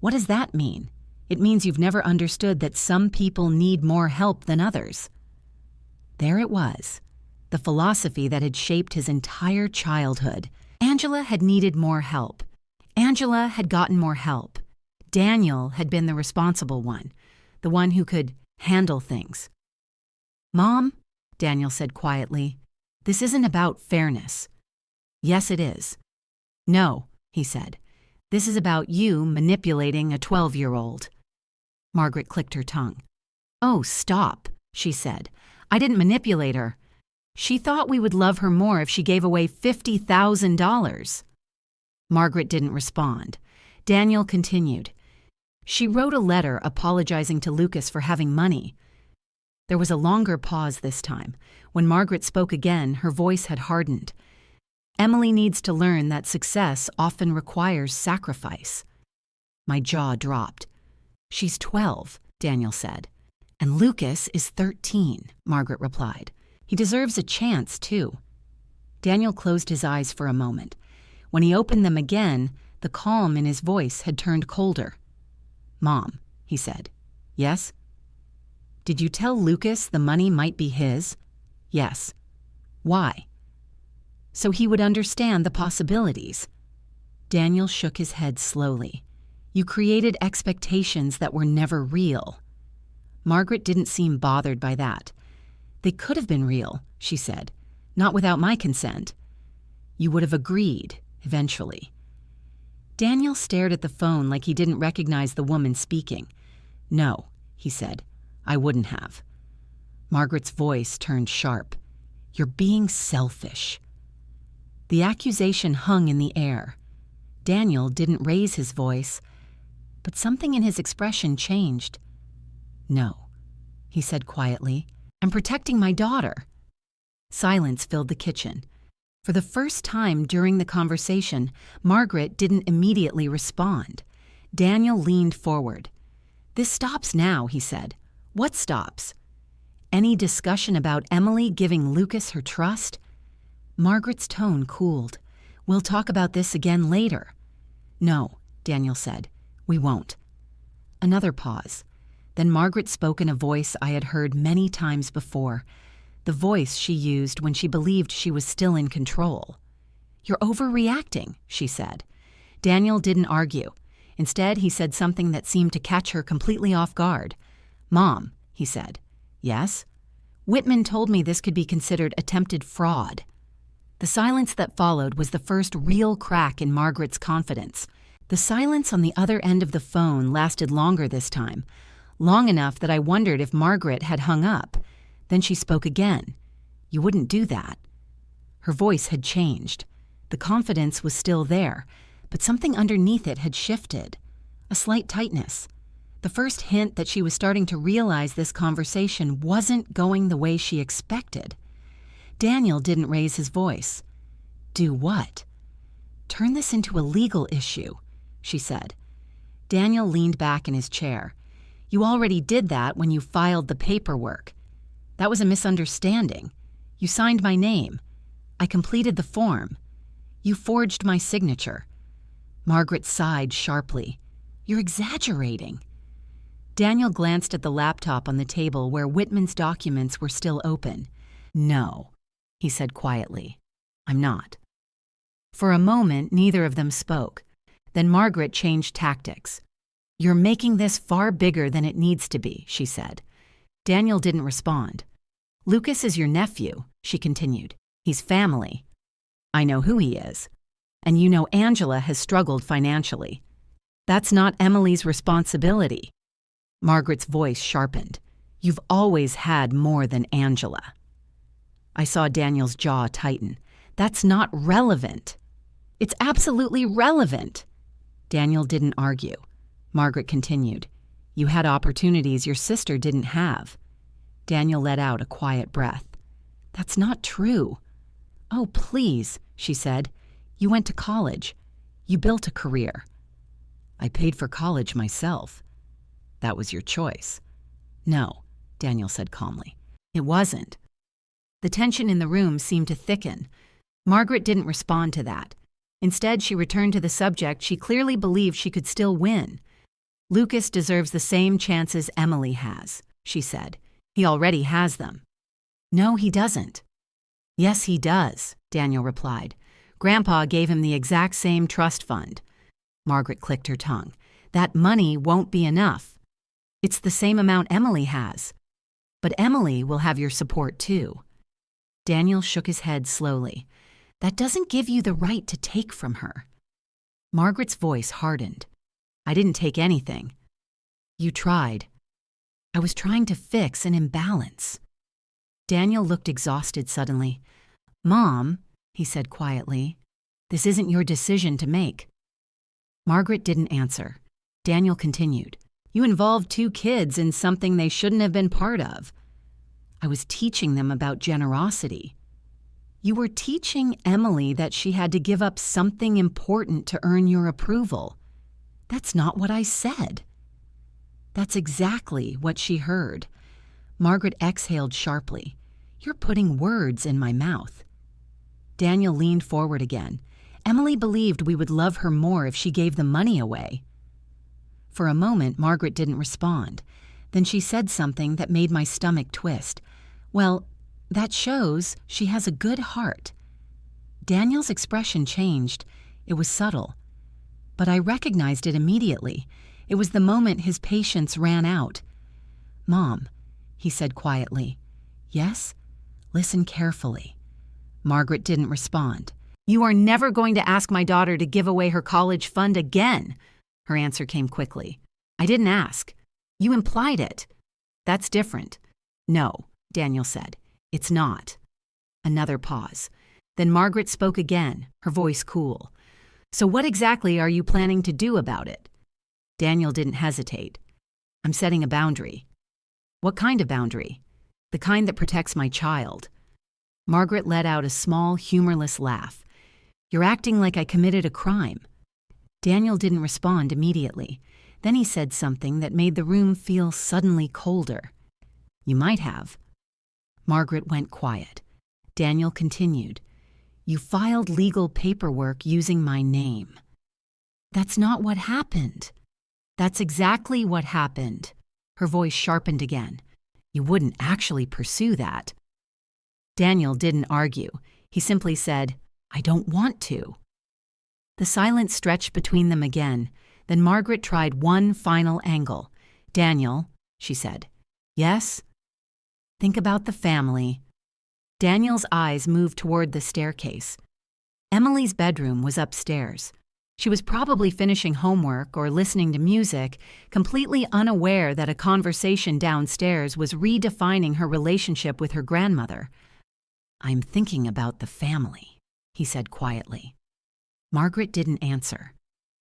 "What does that mean?" "It means you've never understood that some people need more help than others." There it was, the philosophy that had shaped his entire childhood. Angela had needed more help. Angela had gotten more help. Daniel had been the responsible one, the one who could handle things. "Mom," Daniel said quietly, "this isn't about fairness." "Yes, it is." "No," he said. "This is about you manipulating a 12-year-old. Margaret clicked her tongue. "Oh, stop," she said. "I didn't manipulate her. She thought we would love her more if she gave away $50,000. Margaret didn't respond. Daniel continued. "She wrote a letter apologizing to Lucas for having money." There was a longer pause this time. When Margaret spoke again, her voice had hardened. "Emily needs to learn that success often requires sacrifice." My jaw dropped. "She's 12, Daniel said. "And Lucas is 13, Margaret replied. "He deserves a chance, too." Daniel closed his eyes for a moment. When he opened them again, the calm in his voice had turned colder. "Mom," he said. "Yes?" "Did you tell Lucas the money might be his?" "Yes." "Why?" "So he would understand the possibilities." Daniel shook his head slowly. "You created expectations that were never real." Margaret didn't seem bothered by that. "They could have been real," she said. "Not without my consent." "You would have agreed, eventually." Daniel stared at the phone like he didn't recognize the woman speaking. "No," he said, "I wouldn't have." Margaret's voice turned sharp. "You're being selfish." The accusation hung in the air. Daniel didn't raise his voice, but something in his expression changed. "No," he said quietly, "I'm protecting my daughter." Silence filled the kitchen. For the first time during the conversation, Margaret didn't immediately respond. Daniel leaned forward. "This stops now," he said. "What stops?" "Any discussion about Emily giving Lucas her trust?" Margaret's tone cooled. "We'll talk about this again later." "No," Daniel said. "We won't." Another pause. Then Margaret spoke in a voice I had heard many times before, the voice she used when she believed she was still in control. "You're overreacting," she said. Daniel didn't argue. Instead, he said something that seemed to catch her completely off guard. "Mom," he said. "Yes?" "Whitman told me this could be considered attempted fraud." The silence that followed was the first real crack in Margaret's confidence. The silence on the other end of the phone lasted longer this time, long enough that I wondered if Margaret had hung up. Then she spoke again. "You wouldn't do that." Her voice had changed. The confidence was still there, but something underneath it had shifted. A slight tightness. The first hint that she was starting to realize this conversation wasn't going the way she expected. Daniel didn't raise his voice. "Do what?" "Turn this into a legal issue," she said. Daniel leaned back in his chair. "You already did that when you filed the paperwork. That was a misunderstanding. You signed my name. I completed the form. You forged my signature." Margaret sighed sharply. "You're exaggerating." Daniel glanced at the laptop on the table where Whitman's documents were still open. "No," he said quietly. "I'm not." For a moment, neither of them spoke. Then Margaret changed tactics. "You're making this far bigger than it needs to be," she said. Daniel didn't respond. "Lucas is your nephew," she continued. "He's family. I know who he is. And you know Angela has struggled financially. That's not Emily's responsibility." Margaret's voice sharpened. "You've always had more than Angela." I saw Daniel's jaw tighten. "That's not relevant." "It's absolutely relevant." Daniel didn't argue. Margaret continued. "You had opportunities your sister didn't have." Daniel let out a quiet breath. "That's not true." "Oh, please," she said. "You went to college. You built a career." "I paid for college myself." "That was your choice." "No," Daniel said calmly. "It wasn't." The tension in the room seemed to thicken. Margaret didn't respond to that. Instead, she returned to the subject she clearly believed she could still win. "Lucas deserves the same chances Emily has," she said. "He already has them." "No, he doesn't." "Yes, he does," Daniel replied. "Grandpa gave him the exact same trust fund." Margaret clicked her tongue. "That money won't be enough. It's the same amount Emily has. But Emily will have your support too." Daniel shook his head slowly. "That doesn't give you the right to take from her." Margaret's voice hardened. "I didn't take anything." "You tried." "I was trying to fix an imbalance." Daniel looked exhausted suddenly. "Mom," he said quietly, "this isn't your decision to make." Margaret didn't answer. Daniel continued. "You involved 2 kids in something they shouldn't have been part of." "I was teaching them about generosity." "You were teaching Emily that she had to give up something important to earn your approval." "That's not what I said." That's exactly what she heard. Margaret exhaled sharply. "You're putting words in my mouth." Daniel leaned forward again. "Emily believed we would love her more if she gave the money away." For a moment, Margaret didn't respond. Then she said something that made my stomach twist. "Well, that shows she has a good heart." Daniel's expression changed. It was subtle. But I recognized it immediately. It was the moment his patience ran out. "Mom," he said quietly. "Yes? Listen carefully." Margaret didn't respond. You are never going to ask my daughter to give away her college fund again. Her answer came quickly. I didn't ask. You implied it. That's different. No, Daniel said. It's not. Another pause. Then Margaret spoke again, her voice cool. So what exactly are you planning to do about it? Daniel didn't hesitate. I'm setting a boundary. What kind of boundary? The kind that protects my child. Margaret let out a small, humorless laugh. You're acting like I committed a crime. Daniel didn't respond immediately. Then he said something that made the room feel suddenly colder. You might have. Margaret went quiet. Daniel continued. You filed legal paperwork using my name. That's not what happened. That's exactly what happened. Her voice sharpened again. You wouldn't actually pursue that. Daniel didn't argue. He simply said, I don't want to. The silence stretched between them again. Then Margaret tried one final angle. Daniel, she said. Yes? Think about the family. Daniel's eyes moved toward the staircase. Emily's bedroom was upstairs. She was probably finishing homework or listening to music, completely unaware that a conversation downstairs was redefining her relationship with her grandmother. I'm thinking about the family, he said quietly. Margaret didn't answer.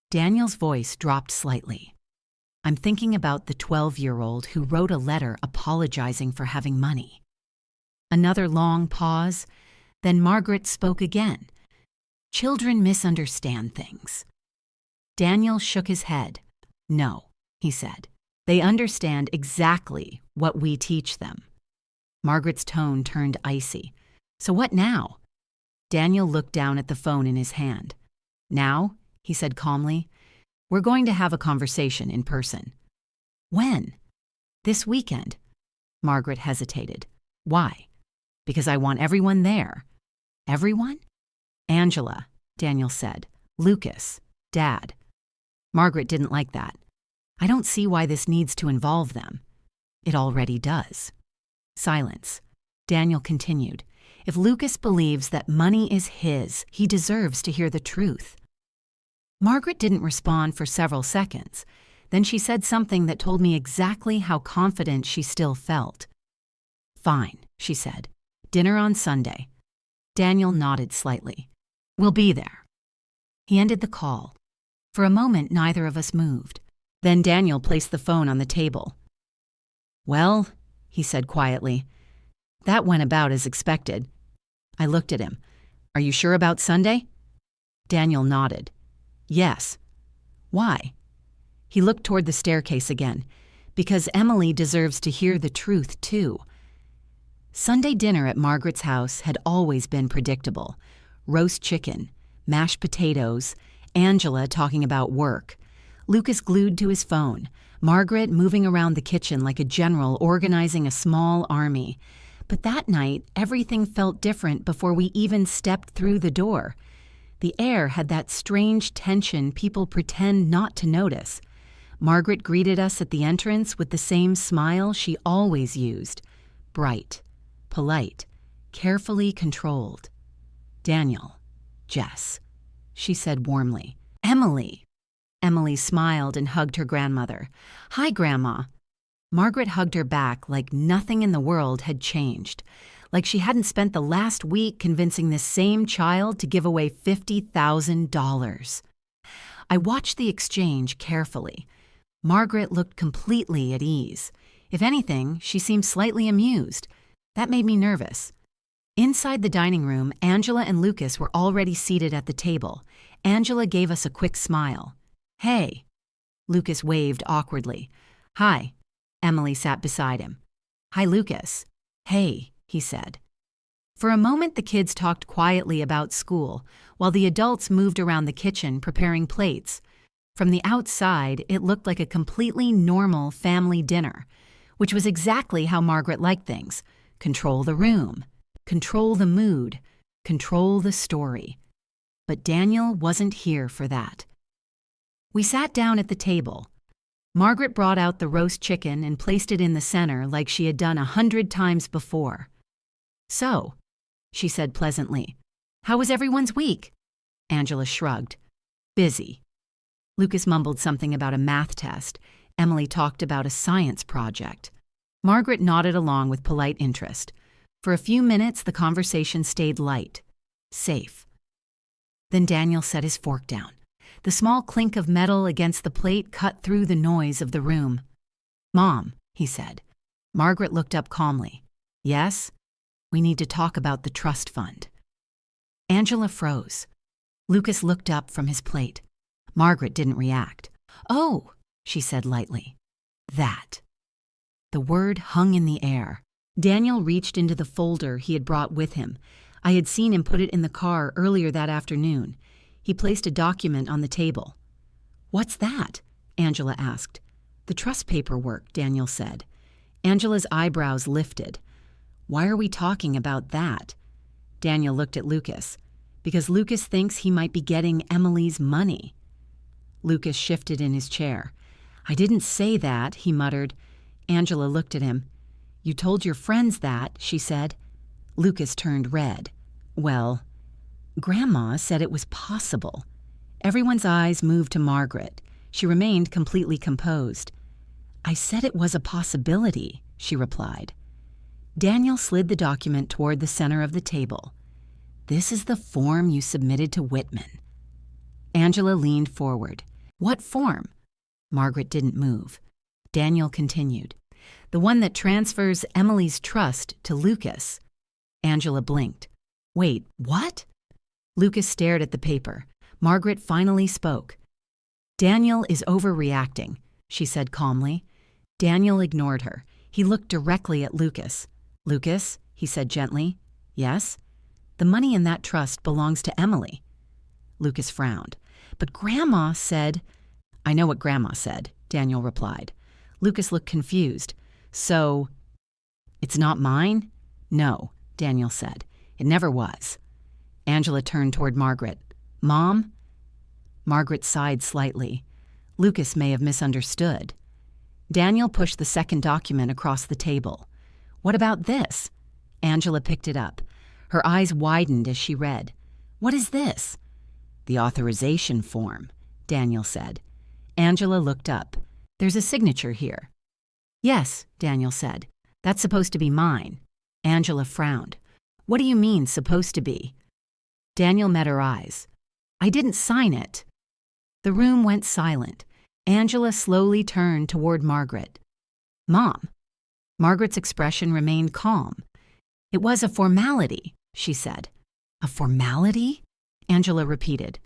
Daniel's voice dropped slightly. I'm thinking about the 12-year-old who wrote a letter apologizing for having money. Another long pause, then Margaret spoke again. Children misunderstand things. Daniel shook his head. No, he said. They understand exactly what we teach them. Margaret's tone turned icy. So what now? Daniel looked down at the phone in his hand. Now, he said calmly, we're going to have a conversation in person. When? This weekend. Margaret hesitated. Why? Because I want everyone there. Everyone? Angela, Daniel said. Lucas, Dad. Margaret didn't like that. I don't see why this needs to involve them. It already does. Silence. Daniel continued. If Lucas believes that money is his, he deserves to hear the truth. Margaret didn't respond for several seconds. Then she said something that told me exactly how confident she still felt. Fine, she said. Dinner on Sunday. Daniel nodded slightly. We'll be there. He ended the call. For a moment, neither of us moved. Then Daniel placed the phone on the table. Well, he said quietly, that went about as expected. I looked at him. Are you sure about Sunday? Daniel nodded. Yes. Why? He looked toward the staircase again. Because Emily deserves to hear the truth, too. Sunday dinner at Margaret's house had always been predictable. Roast chicken, mashed potatoes, Angela talking about work, Lucas glued to his phone, Margaret moving around the kitchen like a general organizing a small army. But that night, everything felt different before we even stepped through the door. The air had that strange tension people pretend not to notice. Margaret greeted us at the entrance with the same smile she always used. Bright, polite, carefully controlled. Daniel, Jess, she said warmly. Emily. Emily smiled and hugged her grandmother. Hi, Grandma. Margaret hugged her back like nothing in the world had changed, like she hadn't spent the last week convincing this same child to give away $50,000. I watched the exchange carefully. Margaret looked completely at ease. If anything, she seemed slightly amused. That made me nervous. Inside the dining room, Angela and Lucas were already seated at the table. Angela gave us a quick smile. Hey. Lucas waved awkwardly. Hi. Emily sat beside him. Hi, Lucas. Hey, he said. For a moment, the kids talked quietly about school, while the adults moved around the kitchen preparing plates. From the outside, it looked like a completely normal family dinner, which was exactly how Margaret liked things. Control the room, control the mood, control the story. But Daniel wasn't here for that. We sat down at the table. Margaret brought out the roast chicken and placed it in the center like she had done 100 times before. So, she said pleasantly, How was everyone's week? Angela shrugged. Busy. Lucas mumbled something about a math test. Emily talked about a science project. Margaret nodded along with polite interest. For a few minutes, the conversation stayed light, safe. Then Daniel set his fork down. The small clink of metal against the plate cut through the noise of the room. "Mom," he said. Margaret looked up calmly. "Yes? We need to talk about the trust fund." Angela froze. Lucas looked up from his plate. Margaret didn't react. "Oh," she said lightly. "That." The word hung in the air. Daniel reached into the folder he had brought with him. I had seen him put it in the car earlier that afternoon. He placed a document on the table. "What's that?" Angela asked. "The trust paperwork," Daniel said. Angela's eyebrows lifted. "Why are we talking about that?" Daniel looked at Lucas. "Because Lucas thinks he might be getting Emily's money." Lucas shifted in his chair. "I didn't say that," he muttered. Angela looked at him. "You told your friends that," she said. Lucas turned red. "Well, Grandma said it was possible." Everyone's eyes moved to Margaret. She remained completely composed. "I said it was a possibility," she replied. Daniel slid the document toward the center of the table. "This is the form you submitted to Whitman." Angela leaned forward. "What form?" Margaret didn't move. Daniel continued. "The one that transfers Emily's trust to Lucas." Angela blinked. "Wait, what?" Lucas stared at the paper. Margaret finally spoke. "Daniel is overreacting," she said calmly. Daniel ignored her. He looked directly at Lucas. "Lucas," he said gently. "Yes?" "The money in that trust belongs to Emily." Lucas frowned. "But Grandma said—" "I know what Grandma said," Daniel replied. Lucas looked confused. "So, it's not mine?" "No," Daniel said. "It never was." Angela turned toward Margaret. "Mom?" Margaret sighed slightly. Lucas may have misunderstood. Daniel pushed the second document across the table. "What about this?" Angela picked it up. Her eyes widened as she read. "What is this?" "The authorization form," Daniel said. Angela looked up. "There's a signature here." "Yes," Daniel said. "That's supposed to be mine." Angela frowned. "What do you mean, supposed to be?" Daniel met her eyes. "I didn't sign it." The room went silent. Angela slowly turned toward Margaret. "Mom." Margaret's expression remained calm. "It was a formality," she said. "A formality?" Angela repeated.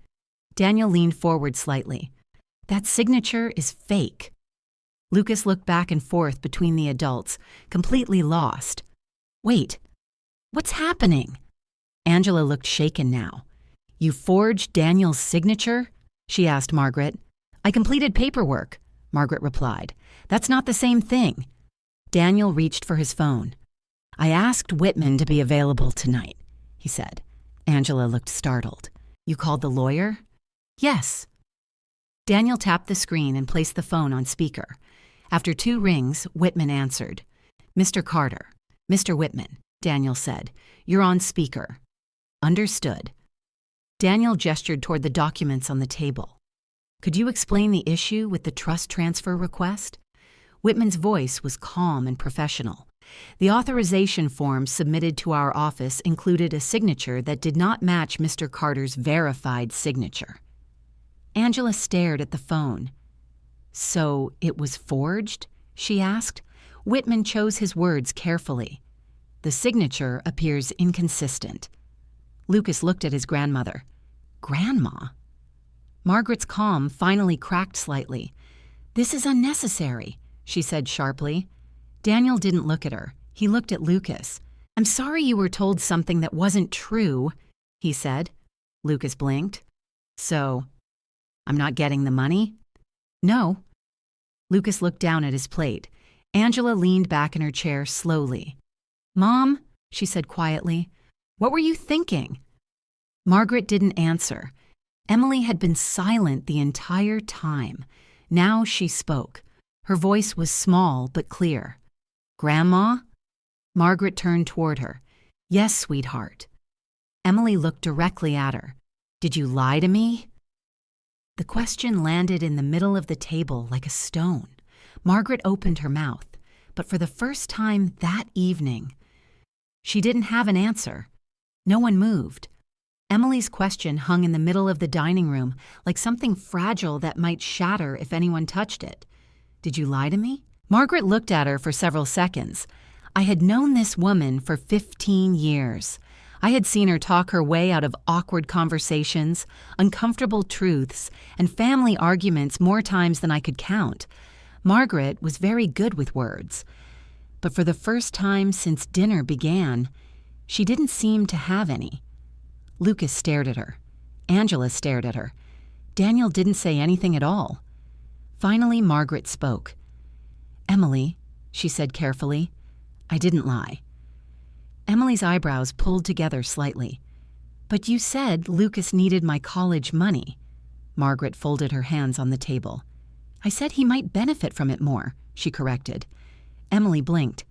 Daniel leaned forward slightly. "That signature is fake." Lucas looked back and forth between the adults, completely lost. "Wait, what's happening?" Angela looked shaken now. "You forged Daniel's signature?" she asked Margaret. "I completed paperwork," Margaret replied. "That's not the same thing." Daniel reached for his phone. "I asked Whitman to be available tonight," he said. Angela looked startled. "You called the lawyer?" "Yes." Daniel tapped the screen and placed the phone on speaker. After 2 rings, Whitman answered. "Mr. Carter." "Mr. Whitman," Daniel said. "You're on speaker." "Understood." Daniel gestured toward the documents on the table. "Could you explain the issue with the trust transfer request?" Whitman's voice was calm and professional. The authorization form submitted to our office included a signature that did not match Mr. Carter's verified signature. Angela stared at the phone. "So it was forged?" she asked. Whitman chose his words carefully. "The signature appears inconsistent." Lucas looked at his grandmother. "Grandma?" Margaret's calm finally cracked slightly. "This is unnecessary," she said sharply. Daniel didn't look at her. He looked at Lucas. "I'm sorry you were told something that wasn't true," he said. Lucas blinked. "So, I'm not getting the money?" "No." Lucas looked down at his plate. Angela leaned back in her chair slowly. "Mom," she said quietly, "what were you thinking?" Margaret didn't answer. Emily had been silent the entire time. Now she spoke. Her voice was small but clear. "Grandma?" Margaret turned toward her. "Yes, sweetheart." Emily looked directly at her. Did you lie to me? The question landed in the middle of the table like a stone. Margaret opened her mouth, but for the first time that evening, she didn't have an answer. No one moved. Emily's question hung in the middle of the dining room like something fragile that might shatter if anyone touched it. Did you lie to me? Margaret looked at her for several seconds. I had known this woman for 15 years. I had seen her talk her way out of awkward conversations, uncomfortable truths, and family arguments more times than I could count. Margaret was very good with words. But for the first time since dinner began, she didn't seem to have any. Lucas stared at her. Angela stared at her. Daniel didn't say anything at all. Finally, Margaret spoke. Emily, she said carefully, I didn't lie. Emily's eyebrows pulled together slightly. But you said Lucas needed my college money. Margaret folded her hands on the table. I said he might benefit from it more, she corrected. Emily blinked.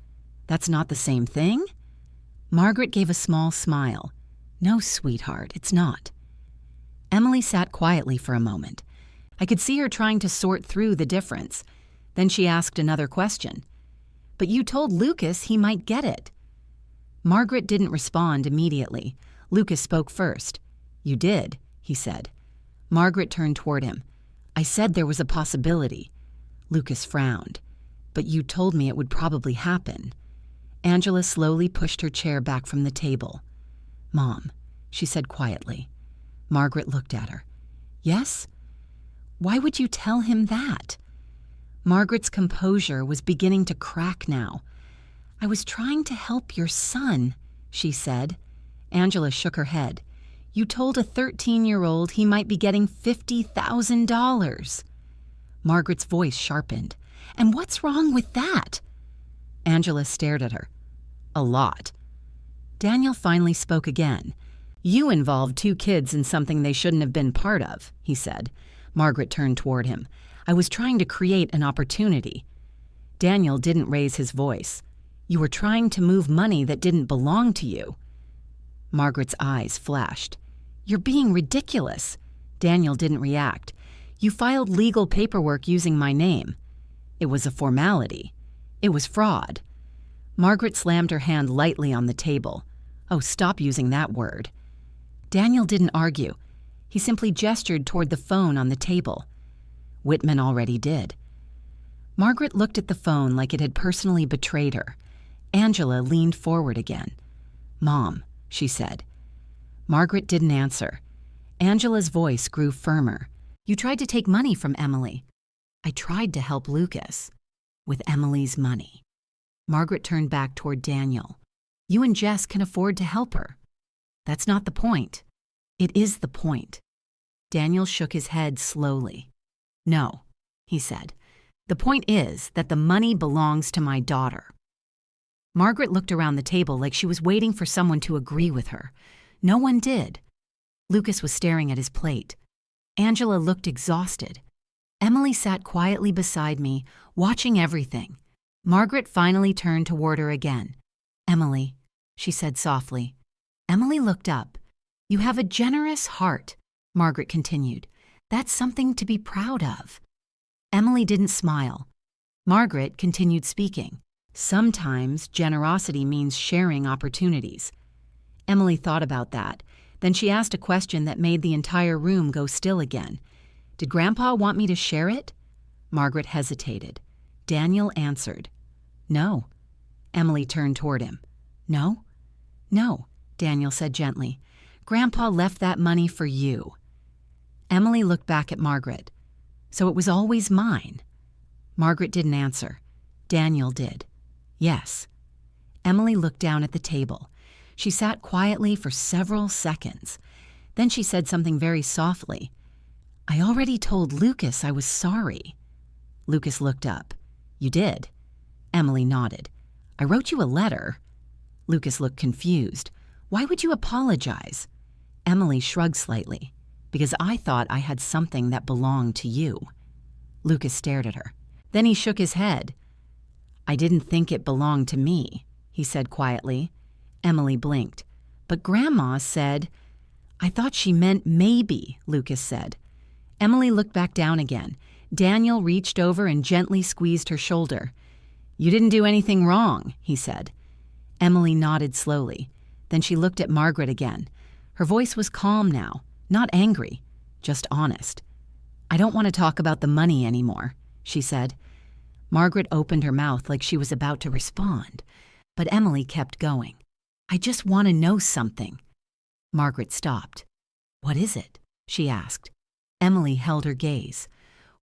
That's not the same thing? Margaret gave a small smile. No, sweetheart, it's not. Emily sat quietly for a moment. I could see her trying to sort through the difference. Then she asked another question. But you told Lucas he might get it. Margaret didn't respond immediately. Lucas spoke first. You did, he said. Margaret turned toward him. I said there was a possibility. Lucas frowned. But you told me it would probably happen. Angela slowly pushed her chair back from the table. Mom, she said quietly. Margaret looked at her. Yes? Why would you tell him that? Margaret's composure was beginning to crack now. I was trying to help your son, she said. Angela shook her head. You told a 13-year-old he might be getting $50,000. Margaret's voice sharpened. And what's wrong with that? Angela stared at her. A lot. Daniel finally spoke again. You involved 2 kids in something they shouldn't have been part of, he said. Margaret turned toward him. I was trying to create an opportunity. Daniel didn't raise his voice. You were trying to move money that didn't belong to you. Margaret's eyes flashed. You're being ridiculous. Daniel didn't react. You filed legal paperwork using my name. It was a formality. It was fraud. Margaret slammed her hand lightly on the table. Oh, stop using that word. Daniel didn't argue. He simply gestured toward the phone on the table. Whitman already did. Margaret looked at the phone like it had personally betrayed her. Angela leaned forward again. Mom, she said. Margaret didn't answer. Angela's voice grew firmer. You tried to take money from Emily. I tried to help Lucas. With Emily's money. Margaret turned back toward Daniel. You and Jess can afford to help her. That's not the point. It is the point. Daniel shook his head slowly. No, he said. The point is that the money belongs to my daughter. Margaret looked around the table like she was waiting for someone to agree with her. No one did. Lucas was staring at his plate. Angela looked exhausted. Emily sat quietly beside me, watching everything. Margaret finally turned toward her again. Emily, she said softly. Emily looked up. You have a generous heart, Margaret continued. That's something to be proud of. Emily didn't smile. Margaret continued speaking. Sometimes generosity means sharing opportunities. Emily thought about that. Then she asked a question that made the entire room go still again. Did Grandpa want me to share it? Margaret hesitated. Daniel answered. No. Emily turned toward him. No? No, Daniel said gently. Grandpa left that money for you. Emily looked back at Margaret. So it was always mine. Margaret didn't answer. Daniel did. Yes. Emily looked down at the table. She sat quietly for several seconds. Then she said something very softly. I already told Lucas I was sorry. Lucas looked up. You did? Emily nodded. I wrote you a letter. Lucas looked confused. Why would you apologize? Emily shrugged slightly. Because I thought I had something that belonged to you. Lucas stared at her. Then he shook his head. I didn't think it belonged to me, he said quietly. Emily blinked. But Grandma said, I thought she meant maybe, Lucas said. Emily looked back down again. Daniel reached over and gently squeezed her shoulder. You didn't do anything wrong, he said. Emily nodded slowly. Then she looked at Margaret again. Her voice was calm now, not angry, just honest. I don't want to talk about the money anymore, she said. Margaret opened her mouth like she was about to respond, but Emily kept going. I just want to know something. Margaret stopped. What is it? She asked. Emily held her gaze.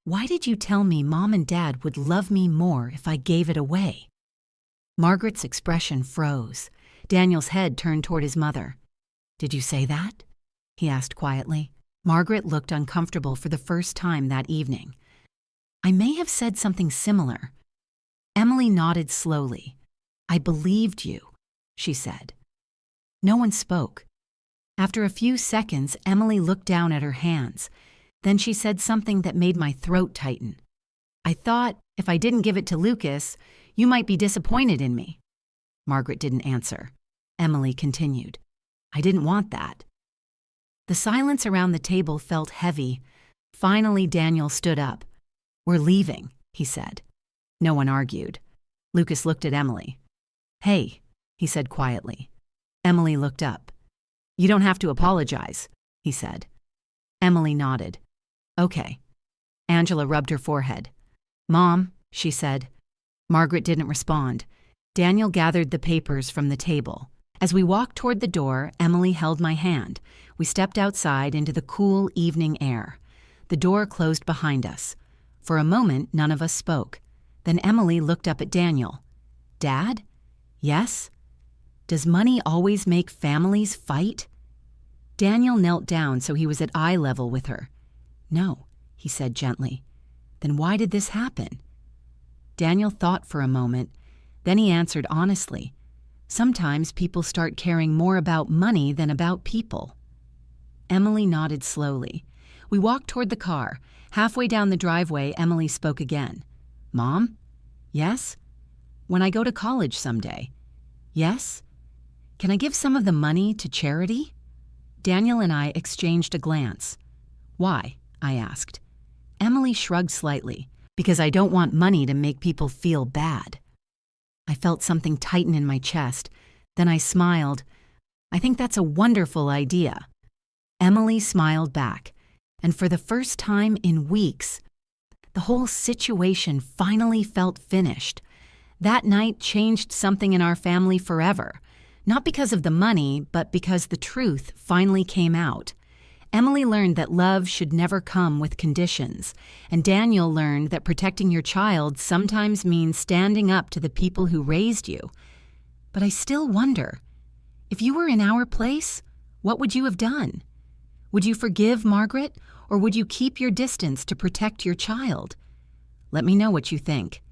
Why did you tell me Mom and Dad would love me more if I gave it away? Margaret's expression froze. Daniel's head turned toward his mother. Did you say that? He asked quietly. Margaret looked uncomfortable for the first time that evening. I may have said something similar. Emily nodded slowly. I believed you, she said. No one spoke. After a few seconds, Emily looked down at her hands. Then she said something that made my throat tighten. I thought, if I didn't give it to Lucas, you might be disappointed in me. Margaret didn't answer. Emily continued. I didn't want that. The silence around the table felt heavy. Finally, Daniel stood up. We're leaving, he said. No one argued. Lucas looked at Emily. Hey, he said quietly. Emily looked up. You don't have to apologize, he said. Emily nodded. Okay. Angela rubbed her forehead. Mom, she said. Margaret didn't respond. Daniel gathered the papers from the table. As we walked toward the door, Emily held my hand. We stepped outside into the cool evening air. The door closed behind us. For a moment, none of us spoke. Then Emily looked up at Daniel. Dad? Yes? Does money always make families fight? Daniel knelt down so he was at eye level with her. No, he said gently. Then why did this happen? Daniel thought for a moment. Then he answered honestly. Sometimes people start caring more about money than about people. Emily nodded slowly. We walked toward the car. Halfway down the driveway, Emily spoke again. Mom? Yes? When I go to college someday. Yes? Can I give some of the money to charity? Daniel and I exchanged a glance. Why? I asked. Emily shrugged slightly. Because I don't want money to make people feel bad. I felt something tighten in my chest. Then I smiled. I think that's a wonderful idea. Emily smiled back. And for the first time in weeks, the whole situation finally felt finished. That night changed something in our family forever. Not because of the money, but because the truth finally came out. Emily learned that love should never come with conditions, and Daniel learned that protecting your child sometimes means standing up to the people who raised you. But I still wonder, if you were in our place, what would you have done? Would you forgive Margaret, or would you keep your distance to protect your child? Let me know what you think.